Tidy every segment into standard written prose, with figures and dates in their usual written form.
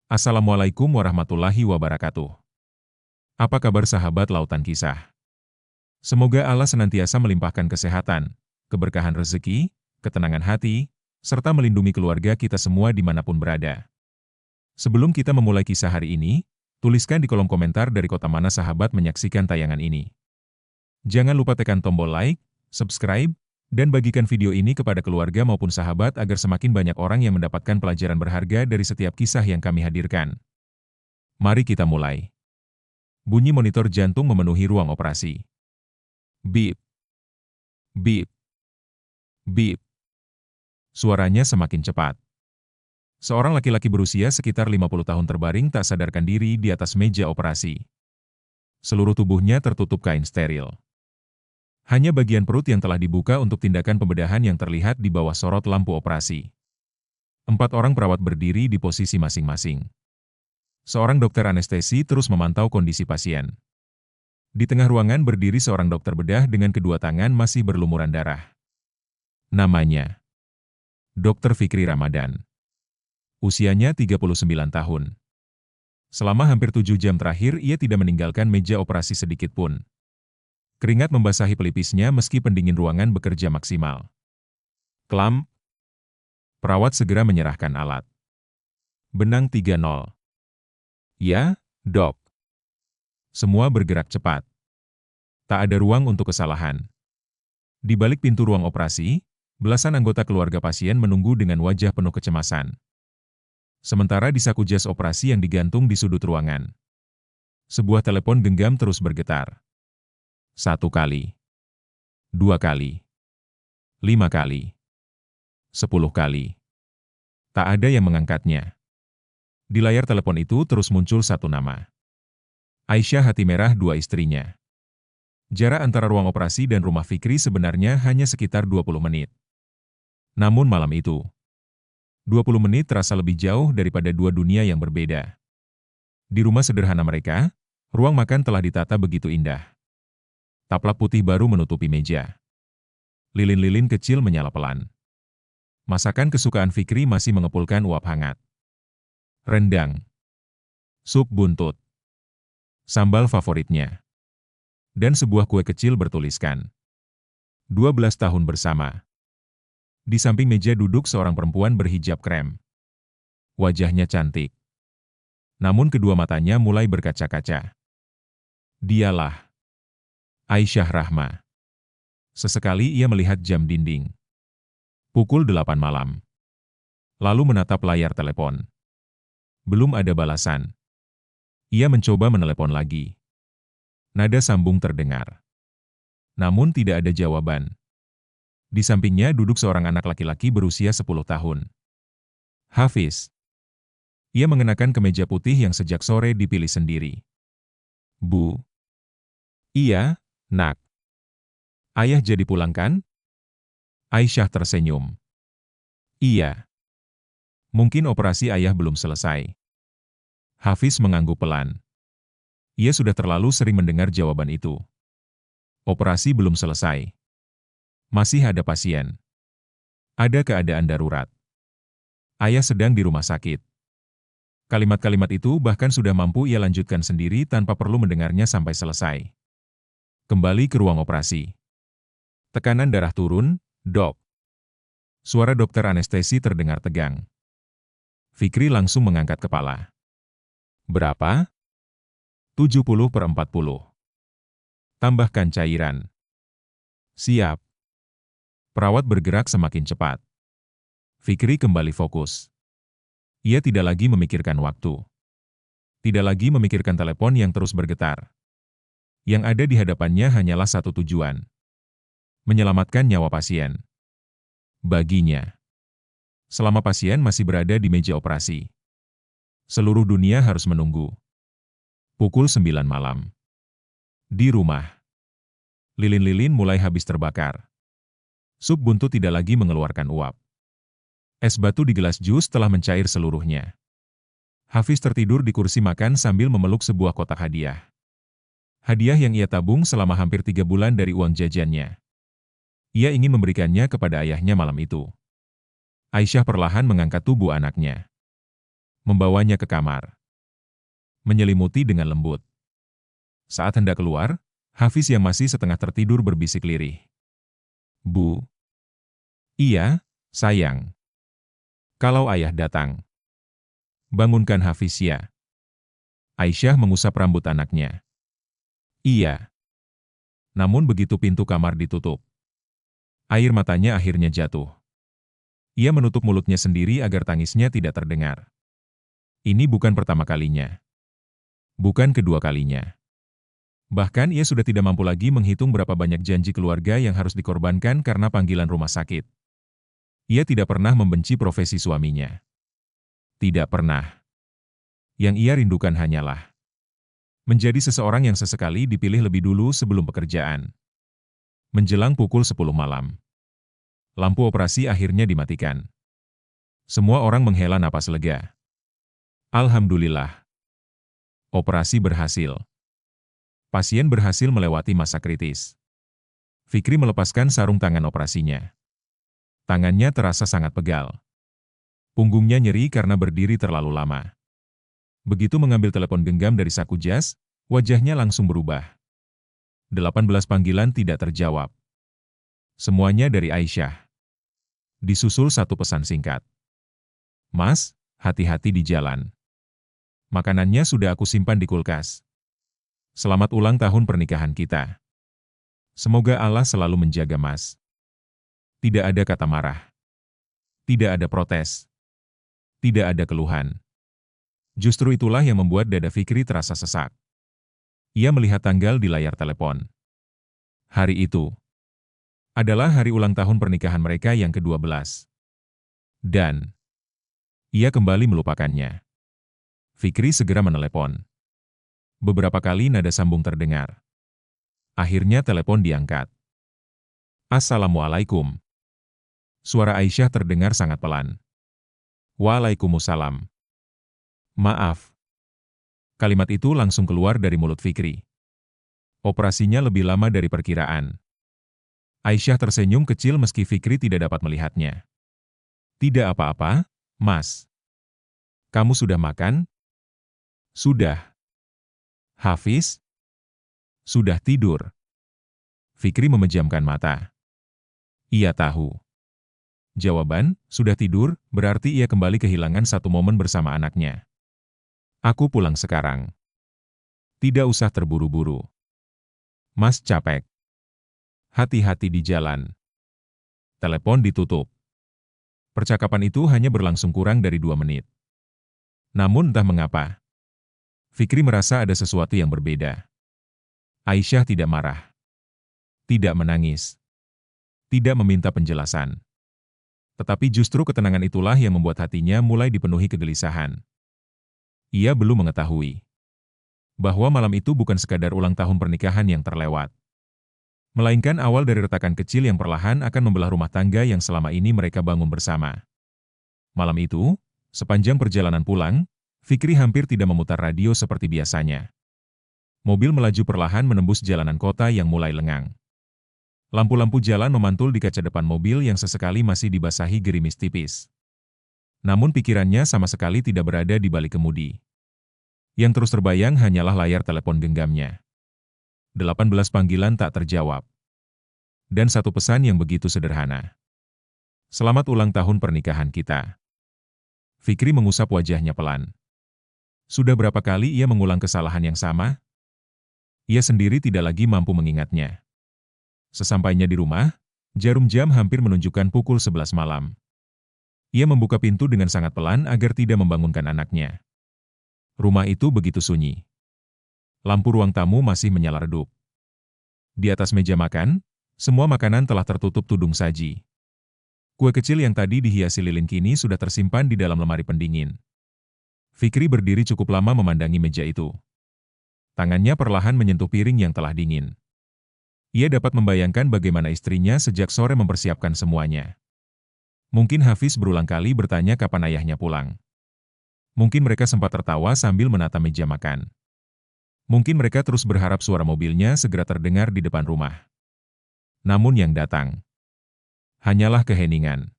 Assalamualaikum warahmatullahi wabarakatuh. Apa kabar sahabat Lautan Kisah? Semoga Allah senantiasa melimpahkan kesehatan, keberkahan rezeki, ketenangan hati, serta melindungi keluarga kita semua dimanapun berada. Sebelum kita memulai kisah hari ini, tuliskan di kolom komentar dari kota mana sahabat menyaksikan tayangan ini. Jangan lupa tekan tombol like, subscribe, dan bagikan video ini kepada keluarga maupun sahabat agar semakin banyak orang yang mendapatkan pelajaran berharga dari setiap kisah yang kami hadirkan. Mari kita mulai. Bunyi monitor jantung memenuhi ruang operasi. Beep. Beep. Beep. Suaranya semakin cepat. Seorang laki-laki berusia sekitar 50 tahun terbaring tak sadarkan diri di atas meja operasi. Seluruh tubuhnya tertutup kain steril. Hanya bagian perut yang telah dibuka untuk tindakan pembedahan yang terlihat di bawah sorot lampu operasi. 4 orang perawat berdiri di posisi masing-masing. Seorang dokter anestesi terus memantau kondisi pasien. Di tengah ruangan berdiri seorang dokter bedah dengan kedua tangan masih berlumuran darah. Namanya Dr. Fikri Ramadan. Usianya 39 tahun. Selama hampir 7 jam terakhir ia tidak meninggalkan meja operasi sedikit pun. Keringat membasahi pelipisnya meski pendingin ruangan bekerja maksimal. Klam. Perawat segera menyerahkan alat. Benang 3-0. Ya, dok. Semua bergerak cepat. Tak ada ruang untuk kesalahan. Di balik pintu ruang operasi, belasan anggota keluarga pasien menunggu dengan wajah penuh kecemasan. Sementara di saku jas operasi yang digantung di sudut ruangan, sebuah telepon genggam terus bergetar. 1 kali, 2 kali, 5 kali, 10 kali. Tak ada yang mengangkatnya. Di layar telepon itu terus muncul satu nama. Aisyah Hati Merah, 2 istrinya. Jarak antara ruang operasi dan rumah Fikri sebenarnya hanya sekitar 20 menit. Namun malam itu, 20 menit terasa lebih jauh daripada 2 dunia yang berbeda. Di rumah sederhana mereka, ruang makan telah ditata begitu indah. Taplak putih baru menutupi meja. Lilin-lilin kecil menyala pelan. Masakan kesukaan Fikri masih mengepulkan uap hangat. Rendang. Sup buntut. Sambal favoritnya. Dan sebuah kue kecil bertuliskan 12 tahun bersama. Di samping meja duduk seorang perempuan berhijab krem. Wajahnya cantik. Namun kedua matanya mulai berkaca-kaca. Dialah Aisyah Rahma. Sesekali ia melihat jam dinding. Pukul 8 malam. Lalu menatap layar telepon. Belum ada balasan. Ia mencoba menelepon lagi. Nada sambung terdengar. Namun tidak ada jawaban. Di sampingnya duduk seorang anak laki-laki berusia 10 tahun. Hafiz. Ia mengenakan kemeja putih yang sejak sore dipilih sendiri. Bu. Iya, nak. Ayah jadi pulang kan? Aisyah tersenyum. Iya. Mungkin operasi ayah belum selesai. Hafiz mengangguk pelan. Ia sudah terlalu sering mendengar jawaban itu. Operasi belum selesai. Masih ada pasien. Ada keadaan darurat. Ayah sedang di rumah sakit. Kalimat-kalimat itu bahkan sudah mampu ia lanjutkan sendiri tanpa perlu mendengarnya sampai selesai. Kembali ke ruang operasi. Tekanan darah turun, dok. Suara dokter anestesi terdengar tegang. Fikri langsung mengangkat kepala. Berapa? 70/40. Tambahkan cairan. Siap. Perawat bergerak semakin cepat. Fikri kembali fokus. Ia tidak lagi memikirkan waktu. Tidak lagi memikirkan telepon yang terus bergetar. Yang ada di hadapannya hanyalah satu tujuan. Menyelamatkan nyawa pasien. Baginya. Selama pasien masih berada di meja operasi, seluruh dunia harus menunggu. Pukul 9 malam. Di rumah. Lilin-lilin mulai habis terbakar. Sup buntut tidak lagi mengeluarkan uap. Es batu di gelas jus telah mencair seluruhnya. Hafiz tertidur di kursi makan sambil memeluk sebuah kotak hadiah. Hadiah yang ia tabung selama hampir 3 bulan dari uang jajannya. Ia ingin memberikannya kepada ayahnya malam itu. Aisyah perlahan mengangkat tubuh anaknya. membawanya ke kamar. Menyelimuti dengan lembut. Saat hendak keluar, Hafiz yang masih setengah tertidur berbisik lirih. "Bu." "Iya, sayang." "Kalau ayah datang, bangunkan Hafiz ya." Aisyah mengusap rambut anaknya. "Iya." Namun begitu pintu kamar ditutup, air matanya akhirnya jatuh. Ia menutup mulutnya sendiri agar tangisnya tidak terdengar. Ini bukan pertama kalinya. Bukan kedua kalinya. Bahkan ia sudah tidak mampu lagi menghitung berapa banyak janji keluarga yang harus dikorbankan karena panggilan rumah sakit. Ia tidak pernah membenci profesi suaminya. Tidak pernah. Yang ia rindukan hanyalah menjadi seseorang yang sesekali dipilih lebih dulu sebelum pekerjaan. Menjelang pukul 10 malam, lampu operasi akhirnya dimatikan. Semua orang menghela napas lega. Alhamdulillah. Operasi berhasil. Pasien berhasil melewati masa kritis. Fikri melepaskan sarung tangan operasinya. Tangannya terasa sangat pegal. Punggungnya nyeri karena berdiri terlalu lama. Begitu mengambil telepon genggam dari saku jas, wajahnya langsung berubah. 18 panggilan tidak terjawab. Semuanya dari Aisyah. Disusul satu pesan singkat. "Mas, hati-hati di jalan. Makanannya sudah aku simpan di kulkas. Selamat ulang tahun pernikahan kita. Semoga Allah selalu menjaga Mas." Tidak ada kata marah. Tidak ada protes. Tidak ada keluhan. Justru itulah yang membuat dada Fikri terasa sesak. Ia melihat tanggal di layar telepon. Hari itu adalah hari ulang tahun pernikahan mereka yang ke-12. Dan ia kembali melupakannya. Fikri segera menelepon. Beberapa kali nada sambung terdengar. Akhirnya telepon diangkat. "Assalamualaikum." Suara Aisyah terdengar sangat pelan. "Waalaikumsalam." "Maaf." Kalimat itu langsung keluar dari mulut Fikri. Operasinya lebih lama dari perkiraan. Aisyah tersenyum kecil meski Fikri tidak dapat melihatnya. "Tidak apa-apa, Mas. Kamu sudah makan?" "Sudah." "Hafiz?" "Sudah tidur." Fikri memejamkan mata. Ia tahu. Jawaban, sudah tidur, berarti ia kembali kehilangan satu momen bersama anaknya. "Aku pulang sekarang. Tidak usah terburu-buru. Mas capek. Hati-hati di jalan." Telepon ditutup. Percakapan itu hanya berlangsung kurang dari 2 menit. Namun entah mengapa, Fikri merasa ada sesuatu yang berbeda. Aisyah tidak marah. Tidak menangis. Tidak meminta penjelasan. Tetapi justru ketenangan itulah yang membuat hatinya mulai dipenuhi kegelisahan. Ia belum mengetahui bahwa malam itu bukan sekadar ulang tahun pernikahan yang terlewat, melainkan awal dari retakan kecil yang perlahan akan membelah rumah tangga yang selama ini mereka bangun bersama. Malam itu, sepanjang perjalanan pulang, Fikri hampir tidak memutar radio seperti biasanya. Mobil melaju perlahan menembus jalanan kota yang mulai lengang. Lampu-lampu jalan memantul di kaca depan mobil yang sesekali masih dibasahi gerimis tipis. Namun pikirannya sama sekali tidak berada di balik kemudi. Yang terus terbayang hanyalah layar telepon genggamnya. 18 panggilan tak terjawab. Dan satu pesan yang begitu sederhana. "Selamat ulang tahun pernikahan kita." Fikri mengusap wajahnya pelan. Sudah berapa kali ia mengulang kesalahan yang sama? Ia sendiri tidak lagi mampu mengingatnya. Sesampainya di rumah, jarum jam hampir menunjukkan pukul 11 malam. Ia membuka pintu dengan sangat pelan agar tidak membangunkan anaknya. Rumah itu begitu sunyi. Lampu ruang tamu masih menyala redup. Di atas meja makan, semua makanan telah tertutup tudung saji. Kue kecil yang tadi dihiasi lilin kini sudah tersimpan di dalam lemari pendingin. Fikri berdiri cukup lama memandangi meja itu. Tangannya perlahan menyentuh piring yang telah dingin. Ia dapat membayangkan bagaimana istrinya sejak sore mempersiapkan semuanya. Mungkin Hafiz berulang kali bertanya kapan ayahnya pulang. Mungkin mereka sempat tertawa sambil menata meja makan. Mungkin mereka terus berharap suara mobilnya segera terdengar di depan rumah. Namun yang datang hanyalah keheningan.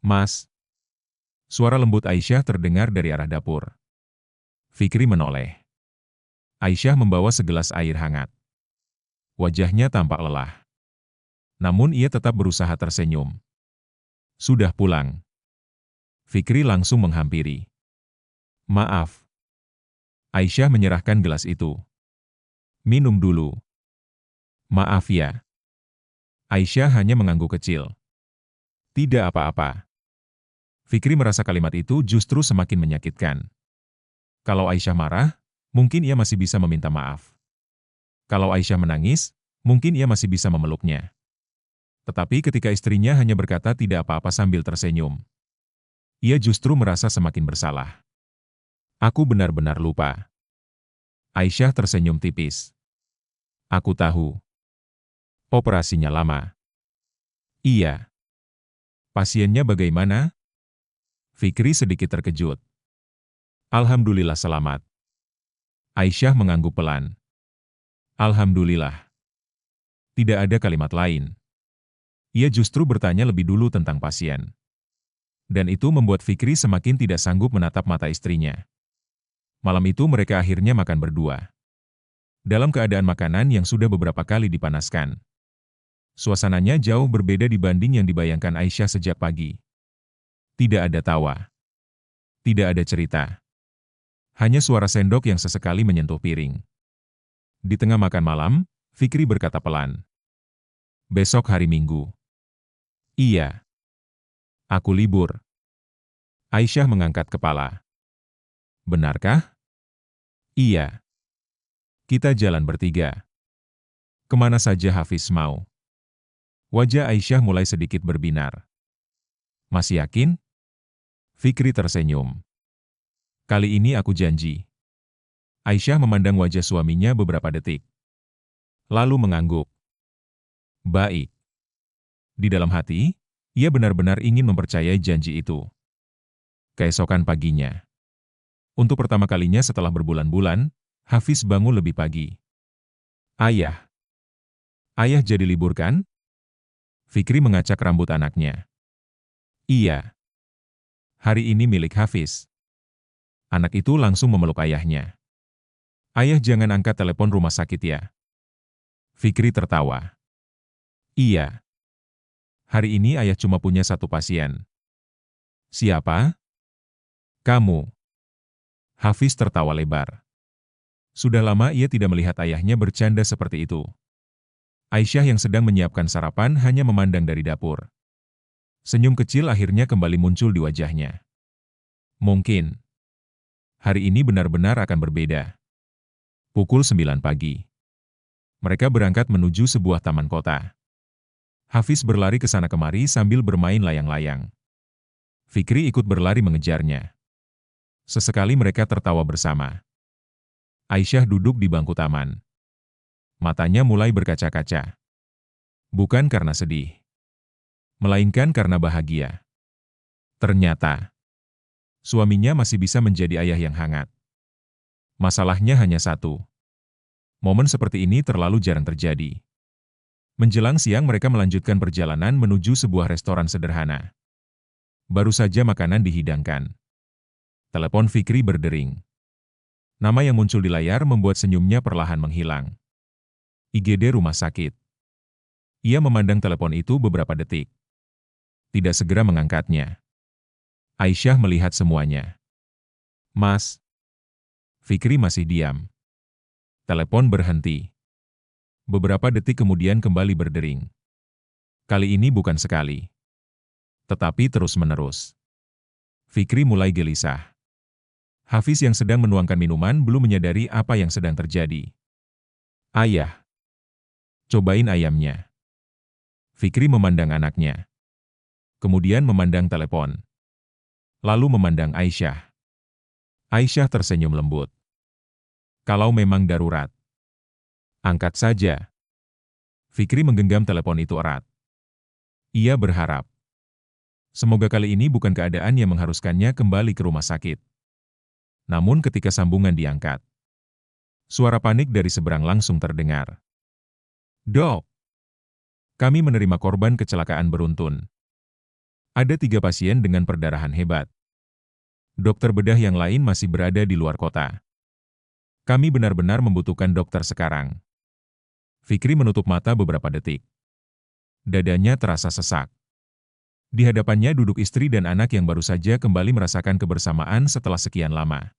"Mas." Suara lembut Aisyah terdengar dari arah dapur. Fikri menoleh. Aisyah membawa segelas air hangat. Wajahnya tampak lelah. Namun ia tetap berusaha tersenyum. Sudah pulang. Fikri langsung menghampiri. Maaf. Aisyah menyerahkan gelas itu. Minum dulu. Maaf ya. Aisyah hanya mengangguk kecil. Tidak apa-apa. Fikri merasa kalimat itu justru semakin menyakitkan. Kalau Aisyah marah, mungkin ia masih bisa meminta maaf. Kalau Aisyah menangis, mungkin ia masih bisa memeluknya. Tetapi ketika istrinya hanya berkata tidak apa-apa sambil tersenyum, ia justru merasa semakin bersalah. Aku benar-benar lupa. Aisyah tersenyum tipis. Aku tahu. Operasinya lama. Iya. Pasiennya bagaimana? Fikri sedikit terkejut. Alhamdulillah selamat. Aisyah mengangguk pelan. Alhamdulillah. Tidak ada kalimat lain. Ia justru bertanya lebih dulu tentang pasien. Dan itu membuat Fikri semakin tidak sanggup menatap mata istrinya. Malam itu mereka akhirnya makan berdua. Dalam keadaan makanan yang sudah beberapa kali dipanaskan. Suasananya jauh berbeda dibanding yang dibayangkan Aisyah sejak pagi. Tidak ada tawa. Tidak ada cerita. Hanya suara sendok yang sesekali menyentuh piring. Di tengah makan malam, Fikri berkata pelan. Besok hari Minggu. Iya. Aku libur. Aisyah mengangkat kepala. Benarkah? Iya. Kita jalan bertiga. Kemana saja Hafiz mau. Wajah Aisyah mulai sedikit berbinar. Masih yakin? Fikri tersenyum. Kali ini aku janji. Aisyah memandang wajah suaminya beberapa detik. Lalu mengangguk. Baik. Di dalam hati, ia benar-benar ingin mempercayai janji itu. Keesokan paginya. Untuk pertama kalinya setelah berbulan-bulan, Hafiz bangun lebih pagi. Ayah. Ayah jadi libur kan? Fikri mengacak rambut anaknya. Iya. Hari ini milik Hafiz. Anak itu langsung memeluk ayahnya. Ayah jangan angkat telepon rumah sakit ya. Fikri tertawa. Iya. Hari ini ayah cuma punya satu pasien. Siapa? Kamu. Hafiz tertawa lebar. Sudah lama ia tidak melihat ayahnya bercanda seperti itu. Aisyah yang sedang menyiapkan sarapan hanya memandang dari dapur. Senyum kecil akhirnya kembali muncul di wajahnya. Mungkin. Hari ini benar-benar akan berbeda. Pukul 9 pagi. Mereka berangkat menuju sebuah taman kota. Hafiz berlari ke sana kemari sambil bermain layang-layang. Fikri ikut berlari mengejarnya. Sesekali mereka tertawa bersama. Aisyah duduk di bangku taman. Matanya mulai berkaca-kaca. Bukan karena sedih, melainkan karena bahagia. Ternyata, suaminya masih bisa menjadi ayah yang hangat. Masalahnya hanya satu. Momen seperti ini terlalu jarang terjadi. Menjelang siang mereka melanjutkan perjalanan menuju sebuah restoran sederhana. Baru saja makanan dihidangkan. Telepon Fikri berdering. Nama yang muncul di layar membuat senyumnya perlahan menghilang. IGD rumah sakit. Ia memandang telepon itu beberapa detik. Tidak segera mengangkatnya. Aisyah melihat semuanya. Mas. Fikri masih diam. Telepon berhenti. Beberapa detik kemudian kembali berdering. Kali ini bukan sekali. Tetapi terus-menerus. Fikri mulai gelisah. Hafiz yang sedang menuangkan minuman belum menyadari apa yang sedang terjadi. Ayah. Cobain ayamnya. Fikri memandang anaknya. Kemudian memandang telepon. Lalu memandang Aisyah. Aisyah tersenyum lembut. Kalau memang darurat, angkat saja. Fikri menggenggam telepon itu erat. Ia berharap. Semoga kali ini bukan keadaan yang mengharuskannya kembali ke rumah sakit. Namun ketika sambungan diangkat, suara panik dari seberang langsung terdengar. Dok, kami menerima korban kecelakaan beruntun. Ada 3 pasien dengan perdarahan hebat. Dokter bedah yang lain masih berada di luar kota. Kami benar-benar membutuhkan dokter sekarang. Fikri menutup mata beberapa detik. Dadanya terasa sesak. Di hadapannya duduk istri dan anak yang baru saja kembali merasakan kebersamaan setelah sekian lama.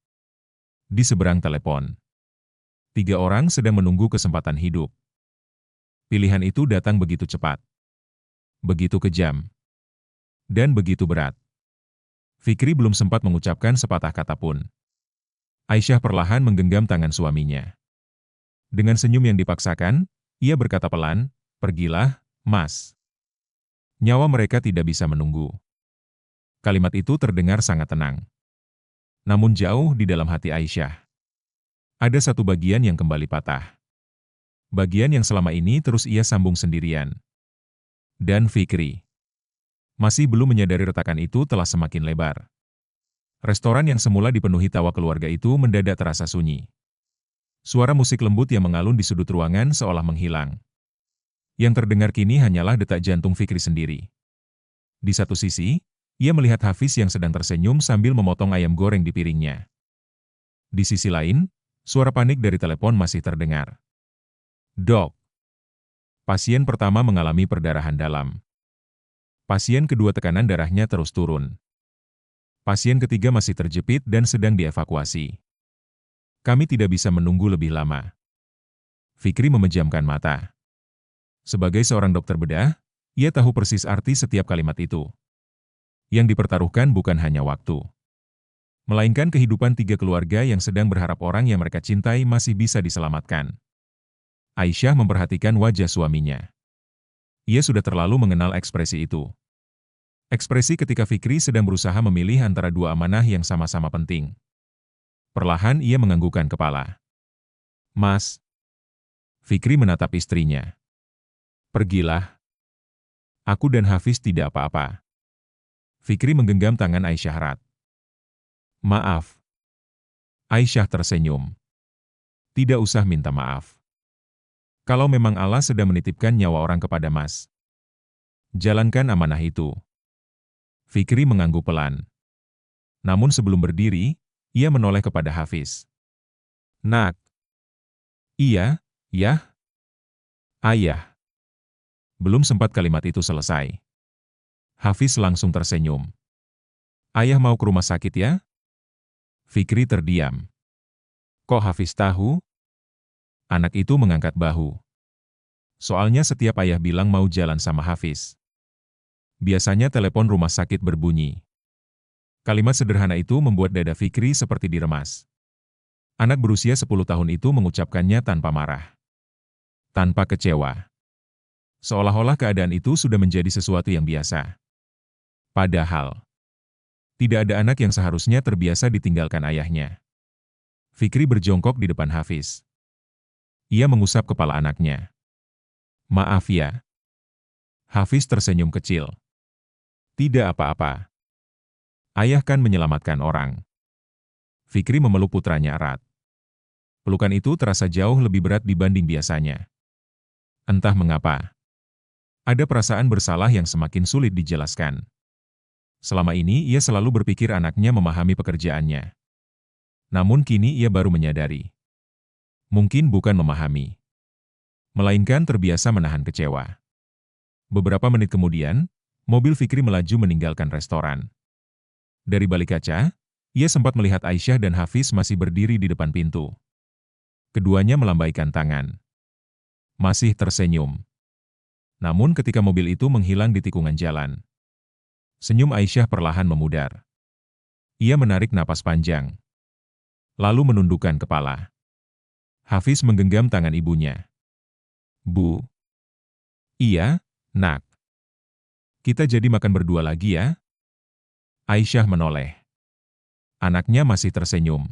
Di seberang telepon, 3 orang sedang menunggu kesempatan hidup. Pilihan itu datang begitu cepat, begitu kejam, dan begitu berat. Fikri belum sempat mengucapkan sepatah kata pun. Aisyah perlahan menggenggam tangan suaminya. Dengan senyum yang dipaksakan, ia berkata pelan, "Pergilah, Mas." Nyawa mereka tidak bisa menunggu. Kalimat itu terdengar sangat tenang. Namun jauh di dalam hati Aisyah, ada satu bagian yang kembali patah. Bagian yang selama ini terus ia sambung sendirian. Dan Fikri masih belum menyadari retakan itu telah semakin lebar. Restoran yang semula dipenuhi tawa keluarga itu mendadak terasa sunyi. Suara musik lembut yang mengalun di sudut ruangan seolah menghilang. Yang terdengar kini hanyalah detak jantung Fikri sendiri. Di satu sisi, ia melihat Hafiz yang sedang tersenyum sambil memotong ayam goreng di piringnya. Di sisi lain, suara panik dari telepon masih terdengar. "Dok, pasien pertama mengalami perdarahan dalam. Pasien kedua tekanan darahnya terus turun. Pasien ketiga masih terjepit dan sedang dievakuasi. Kami tidak bisa menunggu lebih lama." Fikri memejamkan mata. Sebagai seorang dokter bedah, ia tahu persis arti setiap kalimat itu. Yang dipertaruhkan bukan hanya waktu, melainkan kehidupan 3 keluarga yang sedang berharap orang yang mereka cintai masih bisa diselamatkan. Aisyah memperhatikan wajah suaminya. Ia sudah terlalu mengenal ekspresi itu. Ekspresi ketika Fikri sedang berusaha memilih antara 2 amanah yang sama-sama penting. Perlahan ia menganggukkan kepala. "Mas." Fikri menatap istrinya. "Pergilah. Aku dan Hafiz tidak apa-apa." Fikri menggenggam tangan Aisyah erat. "Maaf." Aisyah tersenyum. "Tidak usah minta maaf. Kalau memang Allah sedang menitipkan nyawa orang kepada Mas, jalankan amanah itu." Fikri mengangguk pelan. Namun sebelum berdiri, ia menoleh kepada Hafiz. "Nak." "Iya, Yah." "Ayah." Belum sempat kalimat itu selesai, Hafiz langsung tersenyum. "Ayah mau ke rumah sakit ya?" Fikri terdiam. "Kok Hafiz tahu?" Anak itu mengangkat bahu. "Soalnya setiap ayah bilang mau jalan sama Hafiz, biasanya telepon rumah sakit berbunyi." Kalimat sederhana itu membuat dada Fikri seperti diremas. Anak berusia 10 tahun itu mengucapkannya tanpa marah, tanpa kecewa. Seolah-olah keadaan itu sudah menjadi sesuatu yang biasa. Padahal, tidak ada anak yang seharusnya terbiasa ditinggalkan ayahnya. Fikri berjongkok di depan Hafiz. Ia mengusap kepala anaknya. "Maaf ya." Hafiz tersenyum kecil. "Tidak apa-apa. Ayah kan menyelamatkan orang." Fikri memeluk putranya erat. Pelukan itu terasa jauh lebih berat dibanding biasanya. Entah mengapa, ada perasaan bersalah yang semakin sulit dijelaskan. Selama ini ia selalu berpikir anaknya memahami pekerjaannya. Namun kini ia baru menyadari. Mungkin bukan memahami, melainkan terbiasa menahan kecewa. Beberapa menit kemudian, mobil Fikri melaju meninggalkan restoran. Dari balik kaca, ia sempat melihat Aisyah dan Hafiz masih berdiri di depan pintu. Keduanya melambaikan tangan, masih tersenyum. Namun ketika mobil itu menghilang di tikungan jalan, senyum Aisyah perlahan memudar. Ia menarik napas panjang, lalu menundukkan kepala. Hafiz menggenggam tangan ibunya. "Bu." "Iya, Nak. Kita jadi makan berdua lagi ya?" Aisyah menoleh. Anaknya masih tersenyum.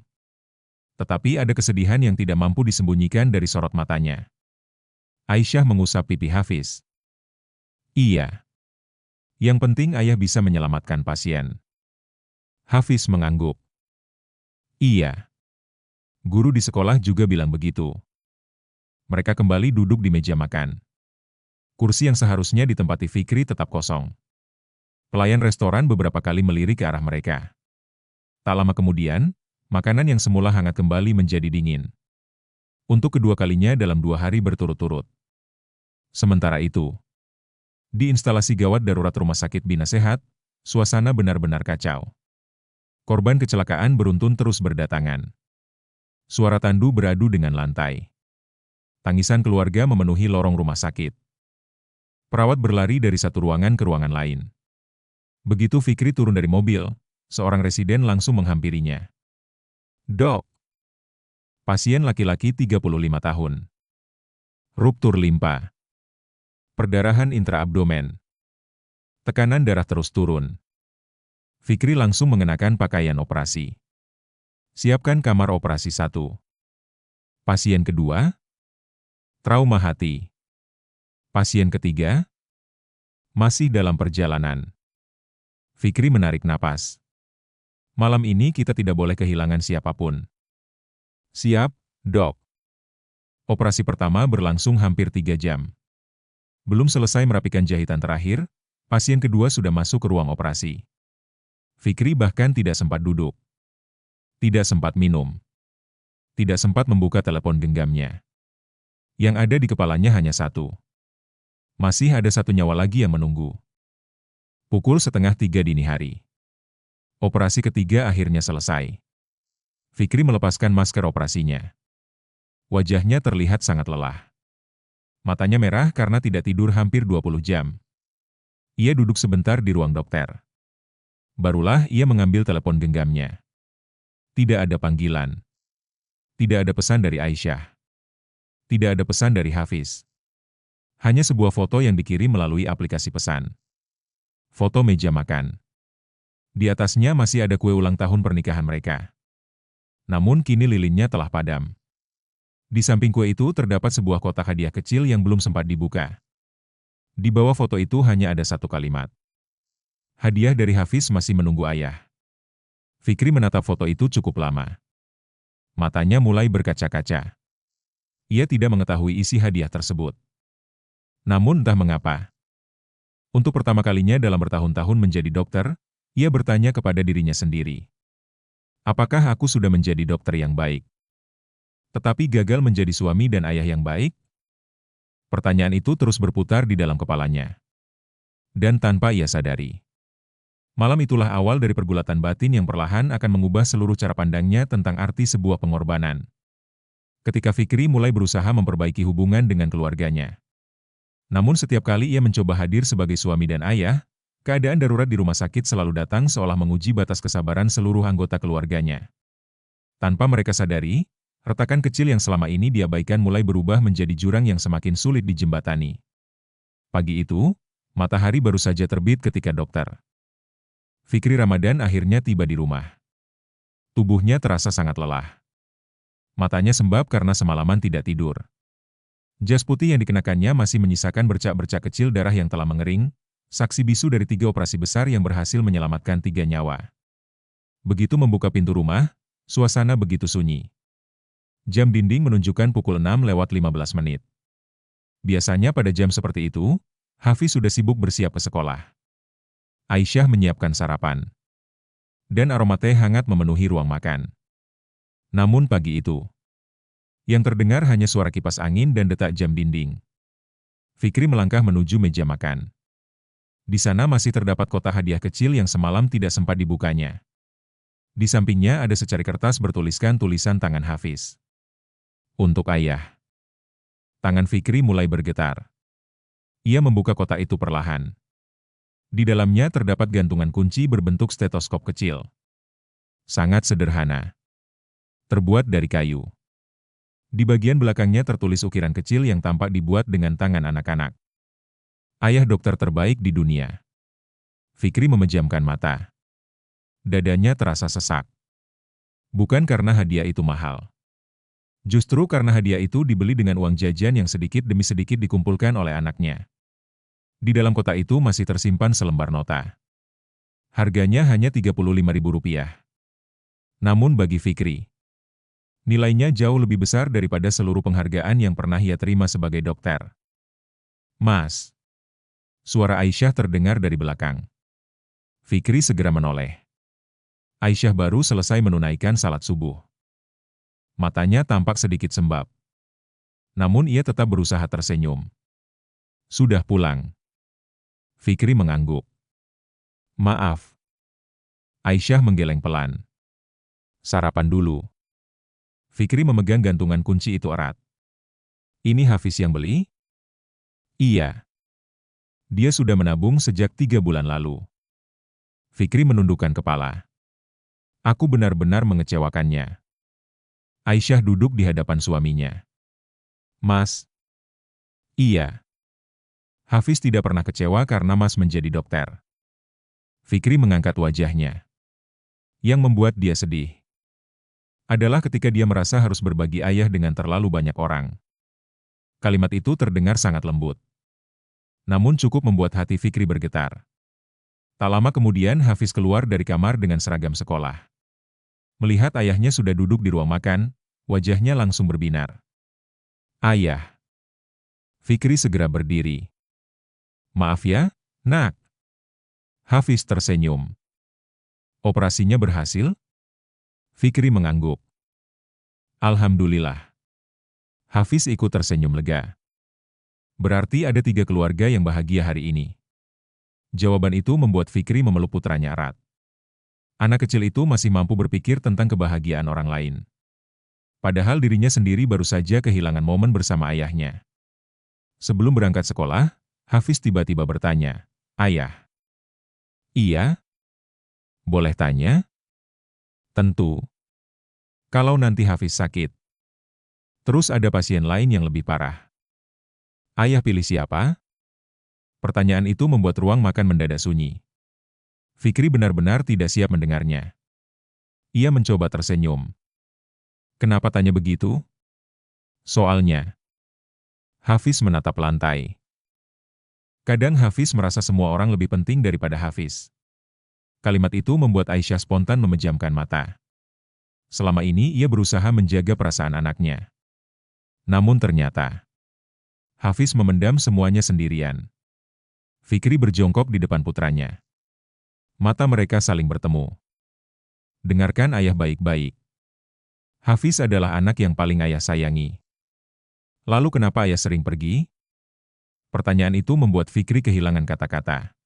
Tetapi ada kesedihan yang tidak mampu disembunyikan dari sorot matanya. Aisyah mengusap pipi Hafiz. "Iya. Yang penting ayah bisa menyelamatkan pasien." Hafiz mengangguk. "Iya. Guru di sekolah juga bilang begitu." Mereka kembali duduk di meja makan. Kursi yang seharusnya ditempati Fikri tetap kosong. Pelayan restoran beberapa kali melirik ke arah mereka. Tak lama kemudian, makanan yang semula hangat kembali menjadi dingin. Untuk kedua kalinya dalam 2 hari berturut-turut. Sementara itu, di instalasi gawat darurat Rumah Sakit Bina Sehat, suasana benar-benar kacau. Korban kecelakaan beruntun terus berdatangan. Suara tandu beradu dengan lantai. Tangisan keluarga memenuhi lorong rumah sakit. Perawat berlari dari satu ruangan ke ruangan lain. Begitu Fikri turun dari mobil, seorang residen langsung menghampirinya. "Dok." Pasien laki-laki 35 tahun. Ruptur limpa. Perdarahan intraabdomen. Tekanan darah terus turun. Fikri langsung mengenakan pakaian operasi. Siapkan kamar operasi 1. Pasien kedua, trauma hati. Pasien ketiga, masih dalam perjalanan. Fikri menarik napas. Malam ini kita tidak boleh kehilangan siapapun. Siap, dok. Operasi pertama berlangsung hampir 3 jam. Belum selesai merapikan jahitan terakhir, pasien kedua sudah masuk ke ruang operasi. Fikri bahkan tidak sempat duduk. Tidak sempat minum. Tidak sempat membuka telepon genggamnya. Yang ada di kepalanya hanya satu. Masih ada satu nyawa lagi yang menunggu. Pukul 2:30 dini hari. Operasi ketiga akhirnya selesai. Fikri melepaskan masker operasinya. Wajahnya terlihat sangat lelah. Matanya merah karena tidak tidur hampir 20 jam. Ia duduk sebentar di ruang dokter. Barulah ia mengambil telepon genggamnya. Tidak ada panggilan. Tidak ada pesan dari Aisyah. Tidak ada pesan dari Hafiz. Hanya sebuah foto yang dikirim melalui aplikasi pesan. Foto meja makan. Di atasnya masih ada kue ulang tahun pernikahan mereka. Namun kini lilinnya telah padam. Di samping kue itu terdapat sebuah kotak hadiah kecil yang belum sempat dibuka. Di bawah foto itu hanya ada satu kalimat. Hadiah dari Hafiz masih menunggu ayah. Fikri menatap foto itu cukup lama. Matanya mulai berkaca-kaca. Ia tidak mengetahui isi hadiah tersebut. Namun entah mengapa, untuk pertama kalinya dalam bertahun-tahun menjadi dokter, ia bertanya kepada dirinya sendiri. Apakah aku sudah menjadi dokter yang baik? Tetapi gagal menjadi suami dan ayah yang baik? Pertanyaan itu terus berputar di dalam kepalanya. Dan tanpa ia sadari. Malam itulah awal dari pergulatan batin yang perlahan akan mengubah seluruh cara pandangnya tentang arti sebuah pengorbanan. Ketika Fikri mulai berusaha memperbaiki hubungan dengan keluarganya. Namun setiap kali ia mencoba hadir sebagai suami dan ayah, keadaan darurat di rumah sakit selalu datang seolah menguji batas kesabaran seluruh anggota keluarganya. Tanpa mereka sadari, retakan kecil yang selama ini diabaikan mulai berubah menjadi jurang yang semakin sulit dijembatani. Pagi itu, matahari baru saja terbit ketika Dr. Fikri Ramadan akhirnya tiba di rumah. Tubuhnya terasa sangat lelah. Matanya sembab karena semalaman tidak tidur. Jas putih yang dikenakannya masih menyisakan bercak-bercak kecil darah yang telah mengering, saksi bisu dari 3 operasi besar yang berhasil menyelamatkan 3 nyawa. Begitu membuka pintu rumah, suasana begitu sunyi. Jam dinding menunjukkan pukul 6:15. Biasanya pada jam seperti itu, Hafiz sudah sibuk bersiap ke sekolah. Aisyah menyiapkan sarapan. Dan aroma teh hangat memenuhi ruang makan. Namun pagi itu, yang terdengar hanya suara kipas angin dan detak jam dinding. Fikri melangkah menuju meja makan. Di sana masih terdapat kotak hadiah kecil yang semalam tidak sempat dibukanya. Di sampingnya ada secari kertas bertuliskan tulisan tangan Hafiz. Untuk ayah. Tangan Fikri mulai bergetar. Ia membuka kotak itu perlahan. Di dalamnya terdapat gantungan kunci berbentuk stetoskop kecil. Sangat sederhana. Terbuat dari kayu. Di bagian belakangnya tertulis ukiran kecil yang tampak dibuat dengan tangan anak-anak. Ayah dokter terbaik di dunia. Fikri memejamkan mata. Dadanya terasa sesak. Bukan karena hadiah itu mahal. Justru karena hadiah itu dibeli dengan uang jajan yang sedikit demi sedikit dikumpulkan oleh anaknya. Di dalam kotak itu masih tersimpan selembar nota. Harganya hanya Rp35.000. Namun bagi Fikri, nilainya jauh lebih besar daripada seluruh penghargaan yang pernah ia terima sebagai dokter. Mas. Suara Aisyah terdengar dari belakang. Fikri segera menoleh. Aisyah baru selesai menunaikan salat subuh. Matanya tampak sedikit sembab. Namun ia tetap berusaha tersenyum. Sudah pulang. Fikri mengangguk. Maaf. Aisyah menggeleng pelan. Sarapan dulu. Fikri memegang gantungan kunci itu erat. Ini Hafiz yang beli? Iya. Dia sudah menabung sejak 3 bulan lalu. Fikri menundukkan kepala. Aku benar-benar mengecewakannya. Aisyah duduk di hadapan suaminya. Mas. Iya. Hafiz tidak pernah kecewa karena Mas menjadi dokter. Fikri mengangkat wajahnya. Yang membuat dia sedih adalah ketika dia merasa harus berbagi ayah dengan terlalu banyak orang. Kalimat itu terdengar sangat lembut. Namun cukup membuat hati Fikri bergetar. Tak lama kemudian Hafiz keluar dari kamar dengan seragam sekolah. Melihat ayahnya sudah duduk di ruang makan, wajahnya langsung berbinar. Ayah. Fikri segera berdiri. Maaf ya, Nak. Hafiz tersenyum. Operasinya berhasil? Fikri mengangguk. Alhamdulillah. Hafiz ikut tersenyum lega. Berarti ada 3 keluarga yang bahagia hari ini. Jawaban itu membuat Fikri memeluk putranya erat. Anak kecil itu masih mampu berpikir tentang kebahagiaan orang lain. Padahal dirinya sendiri baru saja kehilangan momen bersama ayahnya. Sebelum berangkat sekolah, Hafiz tiba-tiba bertanya, Ayah. Iya? Boleh tanya? Tentu. Kalau nanti Hafiz sakit, terus ada pasien lain yang lebih parah, ayah pilih siapa? Pertanyaan itu membuat ruang makan mendadak sunyi. Fikri benar-benar tidak siap mendengarnya. Ia mencoba tersenyum. Kenapa tanya begitu? Soalnya, Hafiz menatap lantai. Kadang Hafiz merasa semua orang lebih penting daripada Hafiz. Kalimat itu membuat Aisyah spontan memejamkan mata. Selama ini ia berusaha menjaga perasaan anaknya. Namun ternyata, Hafiz memendam semuanya sendirian. Fikri berjongkok di depan putranya. Mata mereka saling bertemu. Dengarkan ayah baik-baik. Hafiz adalah anak yang paling ayah sayangi. Lalu kenapa ayah sering pergi? Pertanyaan itu membuat Fikri kehilangan kata-kata.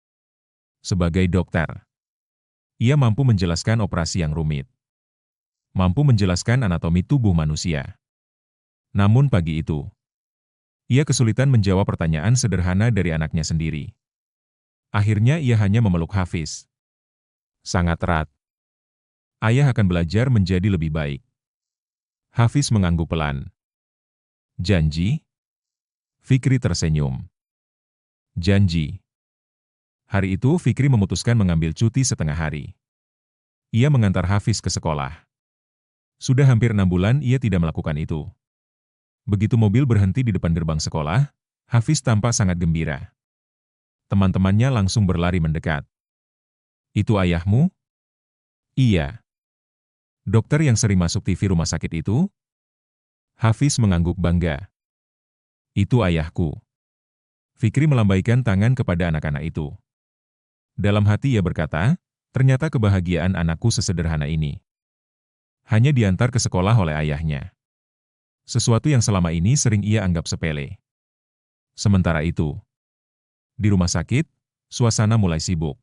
Sebagai dokter, ia mampu menjelaskan operasi yang rumit. Mampu menjelaskan anatomi tubuh manusia. Namun pagi itu, ia kesulitan menjawab pertanyaan sederhana dari anaknya sendiri. Akhirnya ia hanya memeluk Hafiz. Sangat erat. Ayah akan belajar menjadi lebih baik. Hafiz mengangguk pelan. Janji? Fikri tersenyum. Janji. Hari itu Fikri memutuskan mengambil cuti setengah hari. Ia mengantar Hafiz ke sekolah. Sudah hampir 6 bulan ia tidak melakukan itu. Begitu mobil berhenti di depan gerbang sekolah, Hafiz tampak sangat gembira. Teman-temannya langsung berlari mendekat. Itu ayahmu? Iya. Dokter yang sering masuk TV rumah sakit itu? Hafiz mengangguk bangga. Itu ayahku. Fikri melambaikan tangan kepada anak-anak itu. Dalam hati ia berkata, ternyata kebahagiaan anakku sesederhana ini. Hanya diantar ke sekolah oleh ayahnya. Sesuatu yang selama ini sering ia anggap sepele. Sementara itu, di rumah sakit, suasana mulai sibuk.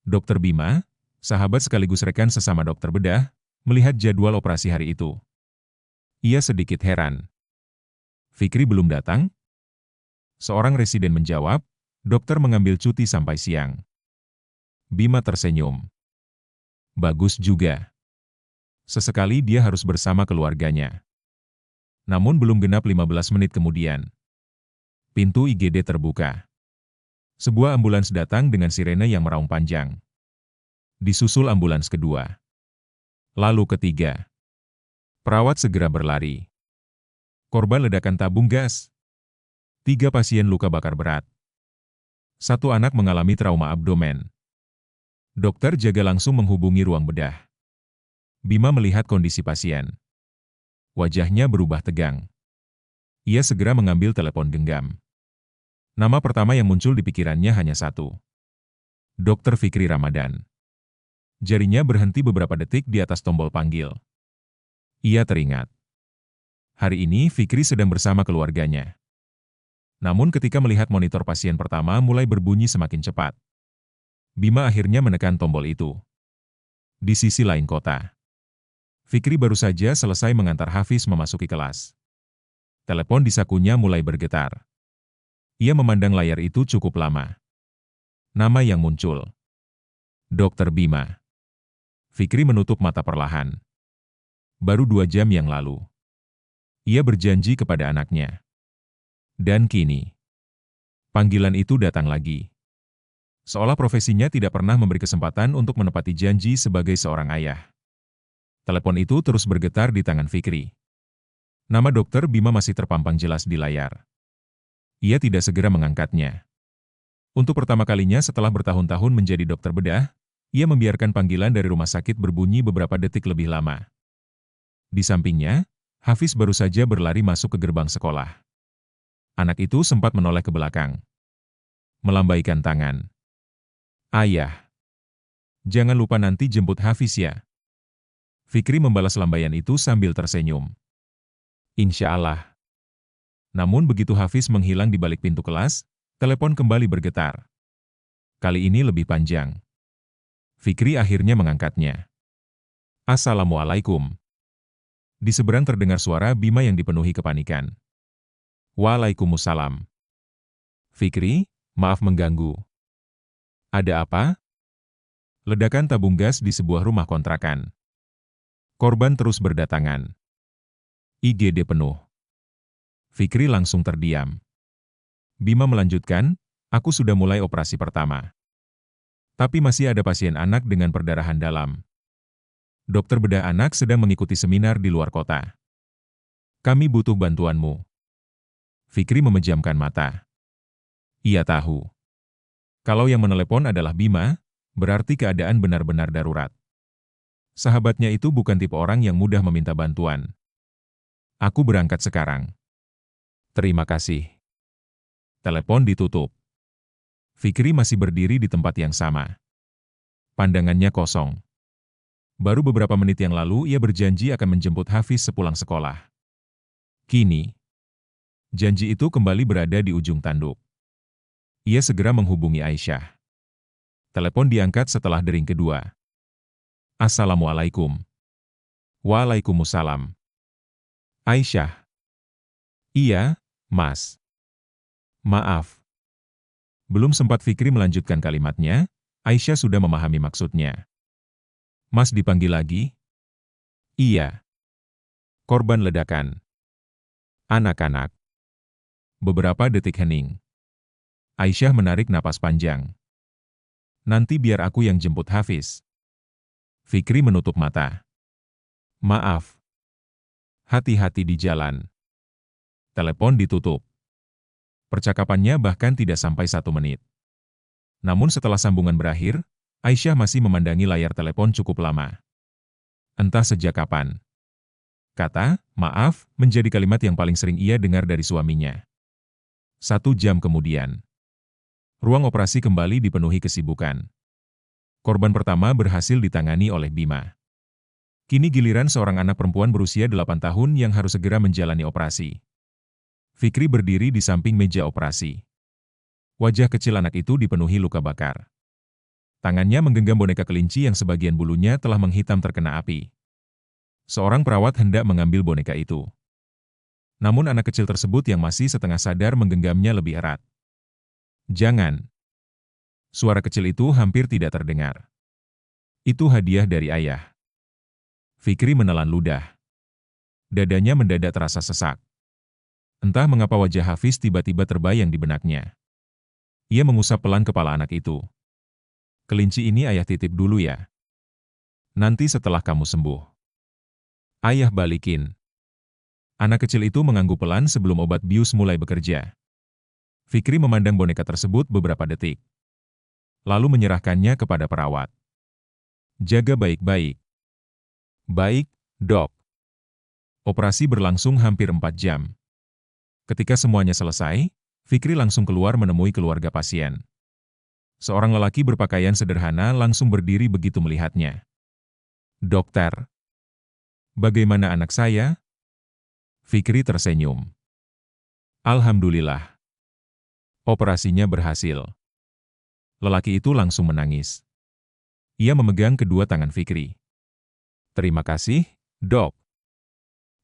Dokter Bima, sahabat sekaligus rekan sesama dokter bedah, melihat jadwal operasi hari itu. Ia sedikit heran. Fikri belum datang? Seorang residen menjawab, dokter mengambil cuti sampai siang. Bima tersenyum. Bagus juga. Sesekali dia harus bersama keluarganya. Namun belum genap 15 menit kemudian, pintu IGD terbuka. Sebuah ambulans datang dengan sirene yang meraung panjang. Disusul ambulans kedua. Lalu ketiga. Perawat segera berlari. Korban ledakan tabung gas. 3 pasien luka bakar berat. 1 anak mengalami trauma abdomen. Dokter jaga langsung menghubungi ruang bedah. Bima melihat kondisi pasien. Wajahnya berubah tegang. Ia segera mengambil telepon genggam. Nama pertama yang muncul di pikirannya hanya satu. Dokter Fikri Ramadan. Jarinya berhenti beberapa detik di atas tombol panggil. Ia teringat. Hari ini Fikri sedang bersama keluarganya. Namun ketika melihat monitor pasien pertama mulai berbunyi semakin cepat, Bima akhirnya menekan tombol itu. Di sisi lain kota, Fikri baru saja selesai mengantar Hafiz memasuki kelas. Telepon di sakunya mulai bergetar. Ia memandang layar itu cukup lama. Nama yang muncul. Dokter Bima. Fikri menutup mata perlahan. Baru 2 jam yang lalu, ia berjanji kepada anaknya. Dan kini, panggilan itu datang lagi. Seolah profesinya tidak pernah memberi kesempatan untuk menepati janji sebagai seorang ayah. Telepon itu terus bergetar di tangan Fikri. Nama Dokter Bima masih terpampang jelas di layar. Ia tidak segera mengangkatnya. Untuk pertama kalinya setelah bertahun-tahun menjadi dokter bedah, ia membiarkan panggilan dari rumah sakit berbunyi beberapa detik lebih lama. Di sampingnya, Hafiz baru saja berlari masuk ke gerbang sekolah. Anak itu sempat menoleh ke belakang. Melambaikan tangan. Ayah, jangan lupa nanti jemput Hafiz ya. Fikri membalas lambaian itu sambil tersenyum. Insya Allah. Namun begitu Hafiz menghilang di balik pintu kelas, telepon kembali bergetar. Kali ini lebih panjang. Fikri akhirnya mengangkatnya. Assalamualaikum. Di seberang terdengar suara Bima yang dipenuhi kepanikan. Waalaikumsalam. Fikri, maaf mengganggu. Ada apa? Ledakan tabung gas di sebuah rumah kontrakan. Korban terus berdatangan. IGD penuh. Fikri langsung terdiam. Bima melanjutkan, aku sudah mulai operasi pertama. Tapi masih ada pasien anak dengan perdarahan dalam. Dokter bedah anak sedang mengikuti seminar di luar kota. Kami butuh bantuanmu. Fikri memejamkan mata. Ia tahu. Kalau yang menelepon adalah Bima, berarti keadaan benar-benar darurat. Sahabatnya itu bukan tipe orang yang mudah meminta bantuan. Aku berangkat sekarang. Terima kasih. Telepon ditutup. Fikri masih berdiri di tempat yang sama. Pandangannya kosong. Baru beberapa menit yang lalu ia berjanji akan menjemput Hafiz sepulang sekolah. Kini, janji itu kembali berada di ujung tanduk. Ia segera menghubungi Aisyah. Telepon diangkat setelah dering kedua. Assalamualaikum. Waalaikumsalam. Aisyah. Iya, Mas. Maaf. Belum sempat Fikri melanjutkan kalimatnya, Aisyah sudah memahami maksudnya. Mas dipanggil lagi? Iya. Korban ledakan. Anak-anak. Beberapa detik hening. Aisyah menarik napas panjang. Nanti biar aku yang jemput Hafiz. Fikri menutup mata. Maaf. Hati-hati di jalan. Telepon ditutup. Percakapannya bahkan tidak sampai 1 menit. Namun setelah sambungan berakhir, Aisyah masih memandangi layar telepon cukup lama. Entah sejak kapan. Kata, maaf, menjadi kalimat yang paling sering ia dengar dari suaminya. 1 jam kemudian, ruang operasi kembali dipenuhi kesibukan. Korban pertama berhasil ditangani oleh Bima. Kini giliran seorang anak perempuan berusia 8 tahun yang harus segera menjalani operasi. Fikri berdiri di samping meja operasi. Wajah kecil anak itu dipenuhi luka bakar. Tangannya menggenggam boneka kelinci yang sebagian bulunya telah menghitam terkena api. Seorang perawat hendak mengambil boneka itu. Namun anak kecil tersebut yang masih setengah sadar menggenggamnya lebih erat. Jangan. Suara kecil itu hampir tidak terdengar. Itu hadiah dari ayah. Fikri menelan ludah. Dadanya mendadak terasa sesak. Entah mengapa wajah Hafiz tiba-tiba terbayang di benaknya. Ia mengusap pelan kepala anak itu. Kelinci ini ayah titip dulu ya. Nanti setelah kamu sembuh. Ayah balikin. Anak kecil itu mengangguk pelan sebelum obat bius mulai bekerja. Fikri memandang boneka tersebut beberapa detik. Lalu menyerahkannya kepada perawat. Jaga baik-baik. Baik, dok. Operasi berlangsung hampir 4 jam. Ketika semuanya selesai, Fikri langsung keluar menemui keluarga pasien. Seorang lelaki berpakaian sederhana langsung berdiri begitu melihatnya. "Dokter, bagaimana anak saya?" Fikri tersenyum. "Alhamdulillah. Operasinya berhasil." Lelaki itu langsung menangis. Ia memegang kedua tangan Fikri. "Terima kasih, Dok.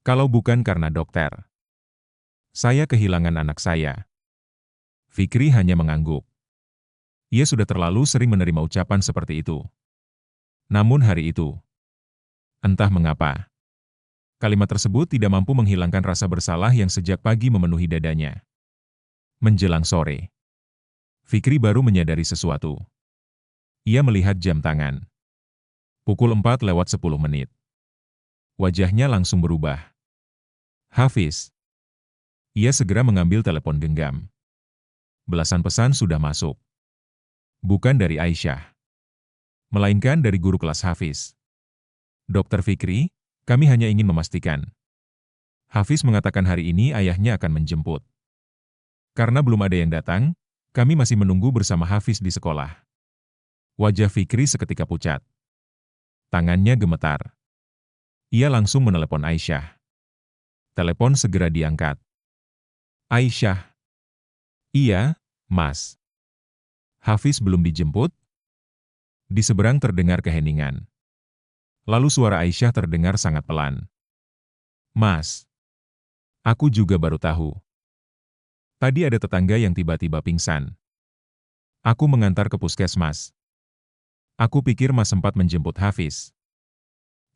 Kalau bukan karena dokter, saya kehilangan anak saya." Fikri hanya mengangguk. Ia sudah terlalu sering menerima ucapan seperti itu. Namun hari itu, entah mengapa, kalimat tersebut tidak mampu menghilangkan rasa bersalah yang sejak pagi memenuhi dadanya. Menjelang sore, Fikri baru menyadari sesuatu. Ia melihat jam tangan. Pukul 4:10. Wajahnya langsung berubah. "Hafiz." Ia segera mengambil telepon genggam. Belasan pesan sudah masuk. Bukan dari Aisyah, melainkan dari guru kelas Hafiz. "Dokter Fikri, kami hanya ingin memastikan. Hafiz mengatakan hari ini ayahnya akan menjemput. Karena belum ada yang datang, kami masih menunggu bersama Hafiz di sekolah." Wajah Fikri seketika pucat. Tangannya gemetar. Ia langsung menelepon Aisyah. Telepon segera diangkat. "Aisyah." "Iya, Mas. Hafiz belum dijemput?" Di seberang terdengar keheningan. Lalu suara Aisyah terdengar sangat pelan. "Mas, aku juga baru tahu. Tadi ada tetangga yang tiba-tiba pingsan. Aku mengantar ke puskesmas. Aku pikir Mas sempat menjemput Hafiz."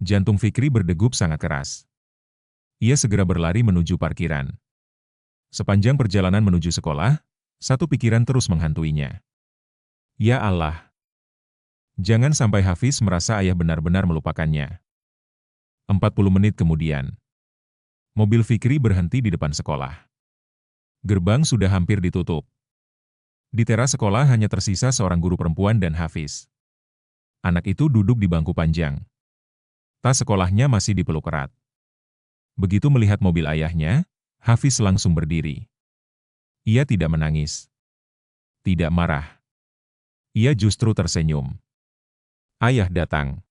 Jantung Fikri berdegup sangat keras. Ia segera berlari menuju parkiran. Sepanjang perjalanan menuju sekolah, satu pikiran terus menghantuinya. Ya Allah, jangan sampai Hafiz merasa ayah benar-benar melupakannya. 40 menit kemudian, mobil Fikri berhenti di depan sekolah. Gerbang sudah hampir ditutup. Di teras sekolah hanya tersisa seorang guru perempuan dan Hafiz. Anak itu duduk di bangku panjang. Tas sekolahnya masih dipeluk erat. Begitu melihat mobil ayahnya, Hafiz langsung berdiri. Ia tidak menangis. Tidak marah. Ia justru tersenyum. "Ayah datang."